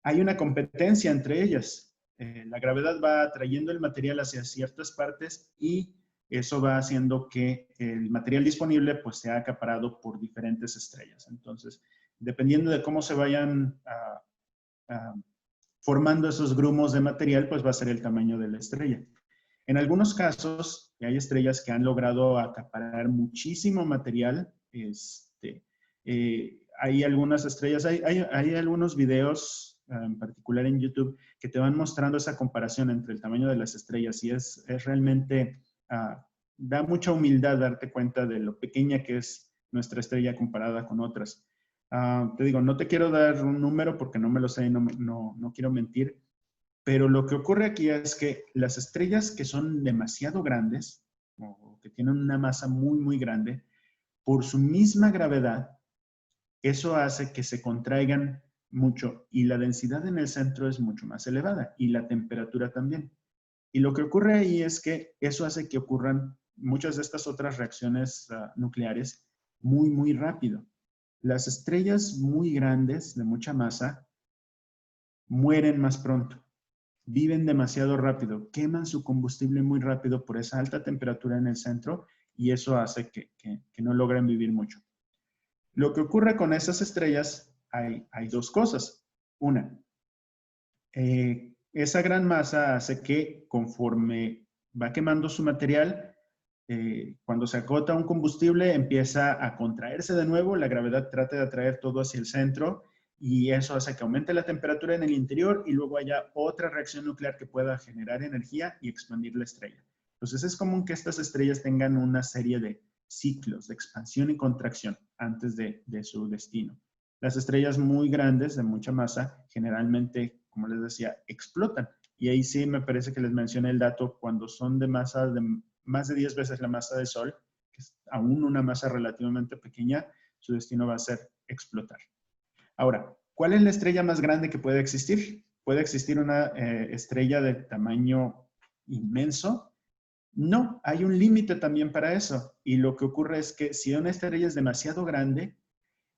hay una competencia entre ellas. La gravedad va atrayendo el material hacia ciertas partes y eso va haciendo que el material disponible pues sea acaparado por diferentes estrellas. Entonces, dependiendo de cómo se vayan formando esos grumos de material, pues va a ser el tamaño de la estrella. En algunos casos, hay estrellas que han logrado acaparar muchísimo material. Hay algunas estrellas, hay algunos videos, en particular en YouTube, que te van mostrando esa comparación entre el tamaño de las estrellas y es realmente... da mucha humildad darte cuenta de lo pequeña que es nuestra estrella comparada con otras. Te digo, no te quiero dar un número porque no me lo sé y no quiero mentir, pero lo que ocurre aquí es que las estrellas que son demasiado grandes o que tienen una masa muy, muy grande, por su misma gravedad, eso hace que se contraigan mucho y la densidad en el centro es mucho más elevada y la temperatura también. Y lo que ocurre ahí es que eso hace que ocurran muchas de estas otras reacciones nucleares muy, muy rápido. Las estrellas muy grandes, de mucha masa, mueren más pronto, viven demasiado rápido, queman su combustible muy rápido por esa alta temperatura en el centro y eso hace que no logren vivir mucho. Lo que ocurre con esas estrellas, hay dos cosas. Una, esa gran masa hace que conforme va quemando su material, cuando se acota un combustible empieza a contraerse de nuevo, la gravedad trata de atraer todo hacia el centro y eso hace que aumente la temperatura en el interior y luego haya otra reacción nuclear que pueda generar energía y expandir la estrella. Entonces es común que estas estrellas tengan una serie de ciclos de expansión y contracción antes de su destino. Las estrellas muy grandes, de mucha masa, generalmente, como les decía, explotan. Y ahí sí me parece que les mencioné el dato, cuando son de masa de más de 10 veces la masa del Sol, que es aún una masa relativamente pequeña, su destino va a ser explotar. Ahora, ¿cuál es la estrella más grande que puede existir? ¿Puede existir una estrella de tamaño inmenso? No, hay un límite también para eso. Y lo que ocurre es que si una estrella es demasiado grande,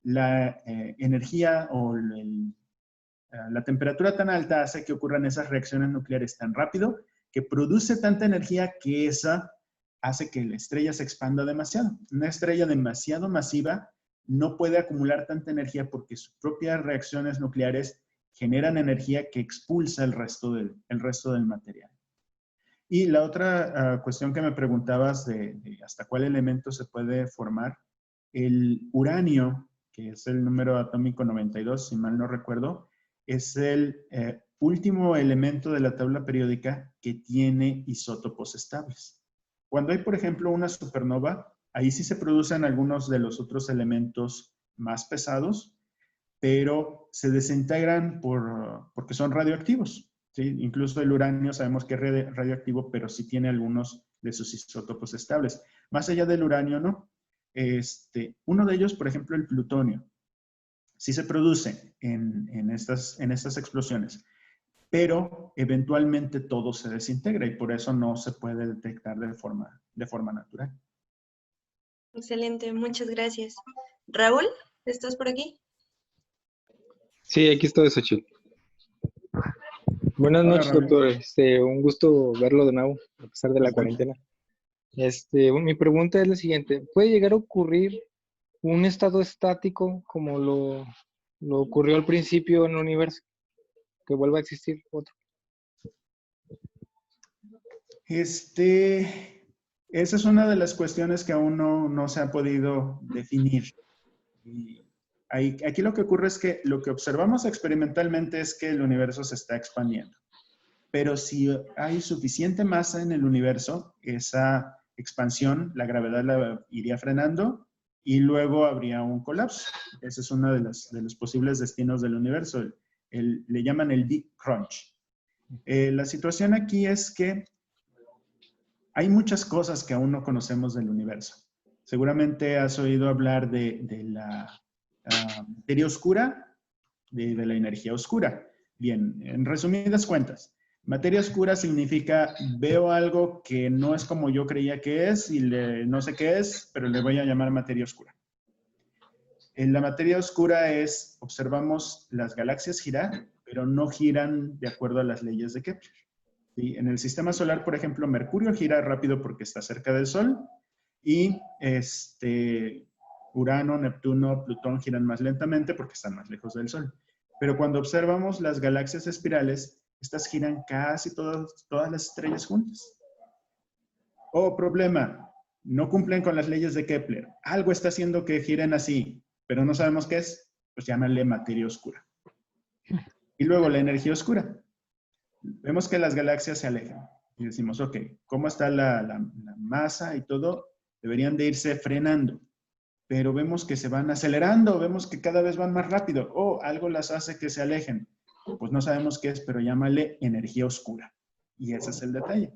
la energía o la temperatura tan alta hace que ocurran esas reacciones nucleares tan rápido que produce tanta energía que esa hace que la estrella se expanda demasiado. Una estrella demasiado masiva no puede acumular tanta energía porque sus propias reacciones nucleares generan energía que expulsa el resto del material. Y la otra cuestión que me preguntabas de hasta cuál elemento se puede formar, el uranio, que es el número atómico 92, si mal no recuerdo, es el último elemento de la tabla periódica que tiene isótopos estables. Cuando hay, por ejemplo, una supernova, ahí sí se producen algunos de los otros elementos más pesados, pero se desintegran porque son radioactivos. ¿Sí? Incluso el uranio sabemos que es radioactivo, pero sí tiene algunos de sus isótopos estables. Más allá del uranio, no. Uno de ellos, por ejemplo, el plutonio, sí se produce en estas explosiones, pero eventualmente todo se desintegra y por eso no se puede detectar de forma natural. Excelente, muchas gracias. Raúl, ¿estás por aquí? Sí, aquí estoy, Xochitl. Buenas Hola, noches, Raúl. doctor. Un gusto verlo de nuevo, a pesar de la Bastante. cuarentena. Mi pregunta es la siguiente. ¿Puede llegar a ocurrir un estado estático como lo ocurrió al principio en el universo? ¿Que vuelva a existir otro? Esa es una de las cuestiones que aún no se ha podido definir. Y aquí lo que ocurre es que lo que observamos experimentalmente es que el universo se está expandiendo. Pero si hay suficiente masa en el universo, esa expansión, la gravedad la iría frenando y luego habría un colapso. Ese es uno de los posibles destinos del universo. Le llaman el Big Crunch. La situación aquí es que hay muchas cosas que aún no conocemos del universo. Seguramente has oído hablar de la materia oscura, de la energía oscura. Bien, en resumidas cuentas, materia oscura significa veo algo que no es como yo creía que es y no sé qué es, pero le voy a llamar materia oscura. En la materia oscura observamos las galaxias girar, pero no giran de acuerdo a las leyes de Kepler. ¿Sí? En el sistema solar, por ejemplo, Mercurio gira rápido porque está cerca del Sol y Urano, Neptuno, Plutón giran más lentamente porque están más lejos del Sol. Pero cuando observamos las galaxias espirales, estas giran casi todas las estrellas juntas. Oh, problema, no cumplen con las leyes de Kepler. Algo está haciendo que giren así, pero no sabemos qué es, pues llámale materia oscura. Y luego la energía oscura. Vemos que las galaxias se alejan y decimos, ok, ¿cómo está la masa y todo? Deberían de irse frenando, pero vemos que se van acelerando, vemos que cada vez van más rápido. Oh, algo las hace que se alejen. Pues no sabemos qué es, pero llámale energía oscura. Y ese es el detalle.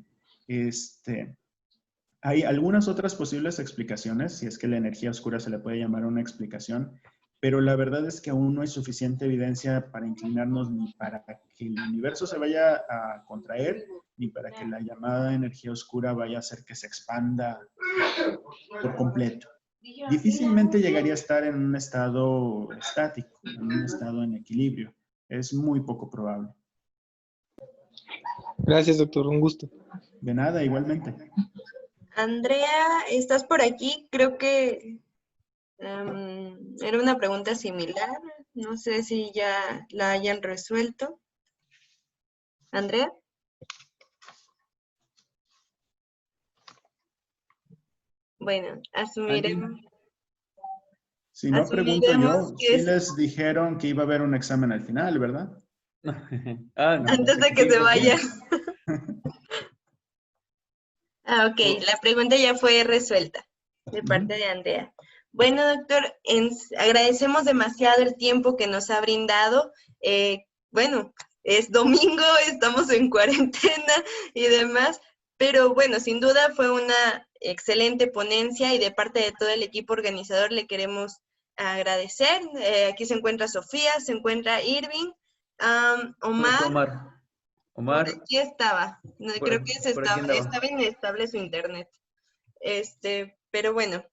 Hay algunas otras posibles explicaciones, si es que la energía oscura se le puede llamar una explicación, pero la verdad es que aún no hay suficiente evidencia para inclinarnos ni para que el universo se vaya a contraer, ni para que la llamada energía oscura vaya a hacer que se expanda por completo. Difícilmente llegaría a estar en un estado estático, en un estado en equilibrio. Es muy poco probable. Gracias, doctor. Un gusto. De nada, igualmente. Andrea, ¿estás por aquí? Creo que era una pregunta similar. No sé si ya la hayan resuelto. ¿Andrea? Bueno, asumiremos. Si no pregunto yo, que sí es les dijeron que iba a haber un examen al final, ¿verdad? No, antes de que sí, se Sofía. vayan. Ok, la pregunta ya fue resuelta de parte de Andrea. Bueno, doctor, agradecemos demasiado el tiempo que nos ha brindado. Bueno, es domingo, estamos en cuarentena y demás, pero bueno, sin duda fue una excelente ponencia y de parte de todo el equipo organizador le queremos agradecer. Aquí se encuentra Sofía, se encuentra Irving, Omar. Por Omar, aquí estaba. No, por, creo que por aquí andaba. estaba inestable su internet. Pero bueno,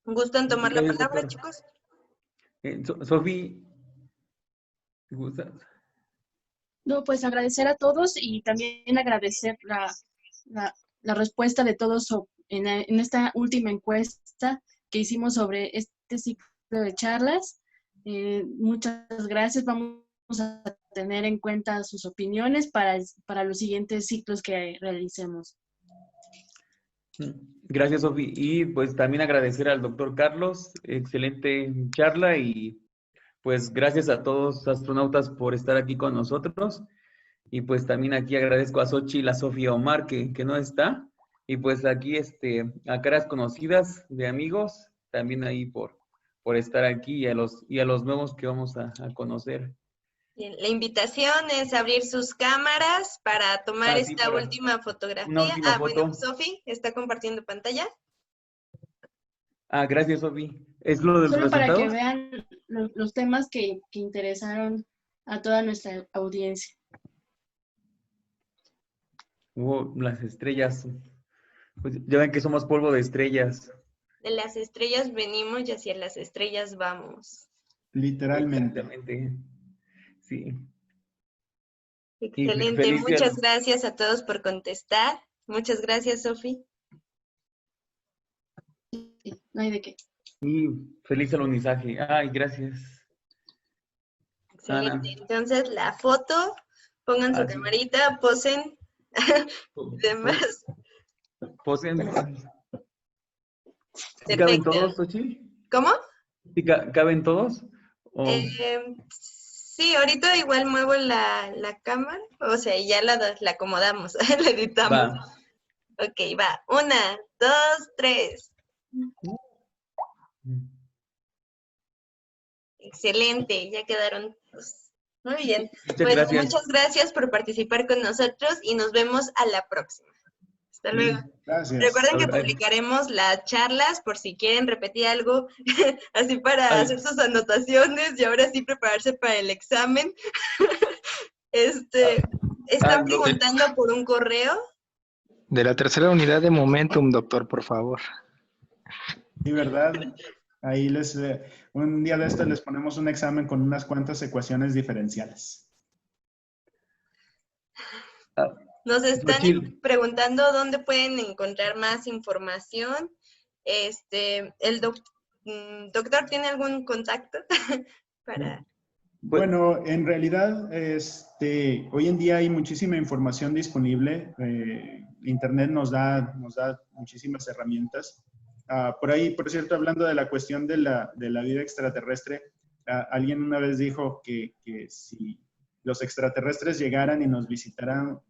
¿gustan tomar la Gracias, palabra, doctor. chicos? Sofi, ¿gustas? No, pues agradecer a todos y también agradecer la respuesta de todos en esta última encuesta que hicimos sobre este ciclo de charlas. Muchas gracias. Vamos a tener en cuenta sus opiniones para los siguientes ciclos que realicemos. Gracias, Sofi. Y pues también agradecer al doctor Carlos, excelente charla y pues gracias a todos los astronautas por estar aquí con nosotros. Y pues también aquí agradezco a Xochitl, a Sofía, a Omar que no está. Y pues aquí a caras conocidas de amigos, también ahí por estar aquí y a los nuevos que vamos a conocer. Bien, la invitación es abrir sus cámaras para tomar Sí, esta para última fotografía. una última Bueno, foto. Sofi, ¿está compartiendo pantalla? Gracias, Sofi. ¿Es lo de los Solo para que resultados? vean los temas que interesaron a toda nuestra audiencia. Las estrellas. Pues ya ven que somos polvo de estrellas. De las estrellas venimos y hacia las estrellas vamos. Literalmente. Exactamente. Sí. Y Excelente, feliz día. muchas gracias a todos por contestar. Muchas gracias, Sofi. No hay de qué. Y feliz alunizaje. Ay, gracias. Excelente. Ana. Entonces, la foto, pongan su Sí. camarita, posen. Demás. Posen. ¿Sí caben Perfecto. todos, Xochitl? ¿Cómo? ¿Sí caben todos? ¿O Sí, ahorita igual muevo la cámara, o sea, y ya la acomodamos, la editamos. va? Ok, va. 1, 2, 3. Excelente, ya quedaron todos. Muy bien. Muchas Pues gracias. muchas gracias por participar con nosotros y nos vemos a la próxima. Hasta luego. Gracias. Recuerden que Bye, bye. publicaremos las charlas por si quieren repetir algo, así para hacer sus anotaciones y ahora sí prepararse para el examen. Están preguntando por un correo. De la tercera unidad de Momentum, doctor, por favor. Sí, ¿verdad? Ahí un día de estos les ponemos un examen con unas cuantas ecuaciones diferenciales. Nos están Xochitl. preguntando dónde pueden encontrar más información. El doctor tiene algún contacto para... Bueno, en realidad, hoy en día hay muchísima información disponible. Internet nos da muchísimas herramientas. Por ahí, por cierto, hablando de la cuestión de la vida extraterrestre, alguien una vez dijo que si los extraterrestres llegaran y nos visitaran,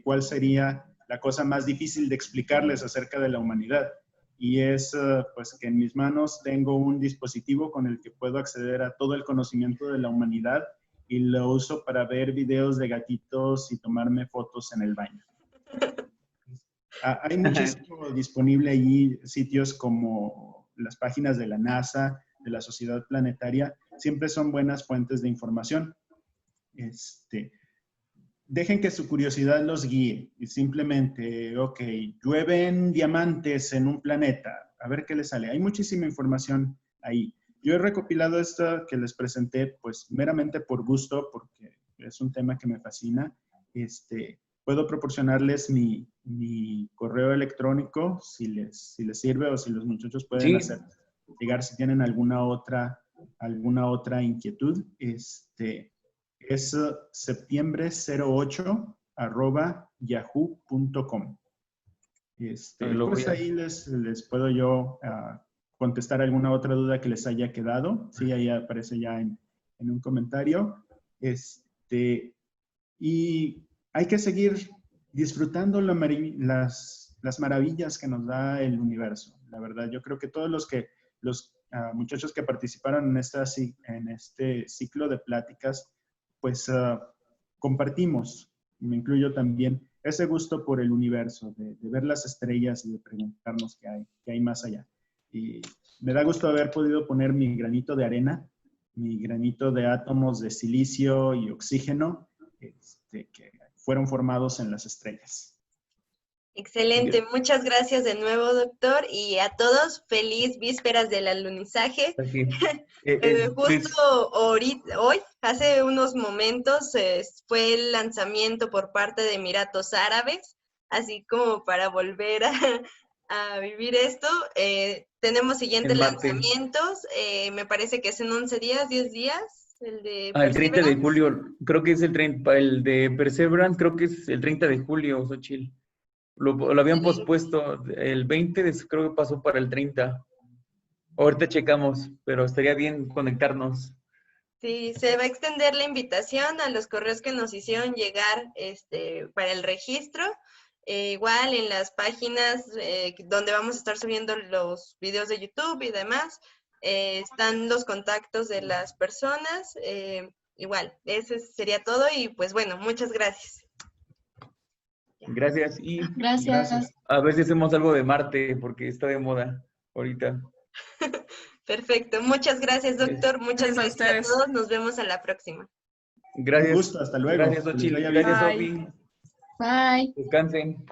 ¿cuál sería la cosa más difícil de explicarles acerca de la humanidad? Y es pues que en mis manos tengo un dispositivo con el que puedo acceder a todo el conocimiento de la humanidad y lo uso para ver videos de gatitos y tomarme fotos en el baño. Hay muchísimo disponible allí, sitios como las páginas de la NASA, la Sociedad Planetaria, siempre son buenas fuentes de información. Dejen que su curiosidad los guíe y simplemente, ok, llueven diamantes en un planeta, a ver qué les sale. Hay muchísima información ahí. Yo he recopilado esto que les presenté pues meramente por gusto, porque es un tema que me fascina. Puedo proporcionarles mi correo electrónico si les sirve, o si los muchachos pueden hacer llegar si tienen alguna otra inquietud. Es septiembre08@yahoo.com. Pues ahí les puedo yo contestar alguna otra duda que les haya quedado. Sí, ahí aparece ya en un comentario. Y hay que seguir disfrutando las maravillas que nos da el universo. La verdad, yo creo que todos los muchachos que participaron en este ciclo de pláticas, pues compartimos, me incluyo también, ese gusto por el universo, de ver las estrellas y de preguntarnos qué hay más allá. Y me da gusto haber podido poner mi granito de arena, mi granito de átomos de silicio y oxígeno que fueron formados en las estrellas. Excelente, muchas gracias de nuevo, doctor, y a todos, feliz vísperas del alunizaje. Justo hoy, hace unos momentos, fue el lanzamiento por parte de Emiratos Árabes, así como para volver a vivir esto. Tenemos siguientes lanzamientos, me parece que es en 11 días, 10 días. El 30 de julio, creo que es el de Perseverance, creo que es el 30 de julio, Xochitl. Lo habían pospuesto, el 20 creo que pasó para el 30. Ahorita checamos, pero estaría bien conectarnos. Sí, se va a extender la invitación a los correos que nos hicieron llegar para el registro. Igual en las páginas donde vamos a estar subiendo los videos de YouTube y demás, están los contactos de las personas. Igual, ese sería todo y pues bueno, muchas gracias. Gracias. Y Gracias. a ver si hacemos algo de Marte, porque está de moda ahorita. Perfecto. Muchas gracias, doctor. Muchas gracias a ustedes. todos. Nos vemos a la próxima. Gracias. Un gusto. Hasta luego. Gracias, Xochitl. Gracias, Sofi. Bye. Descansen.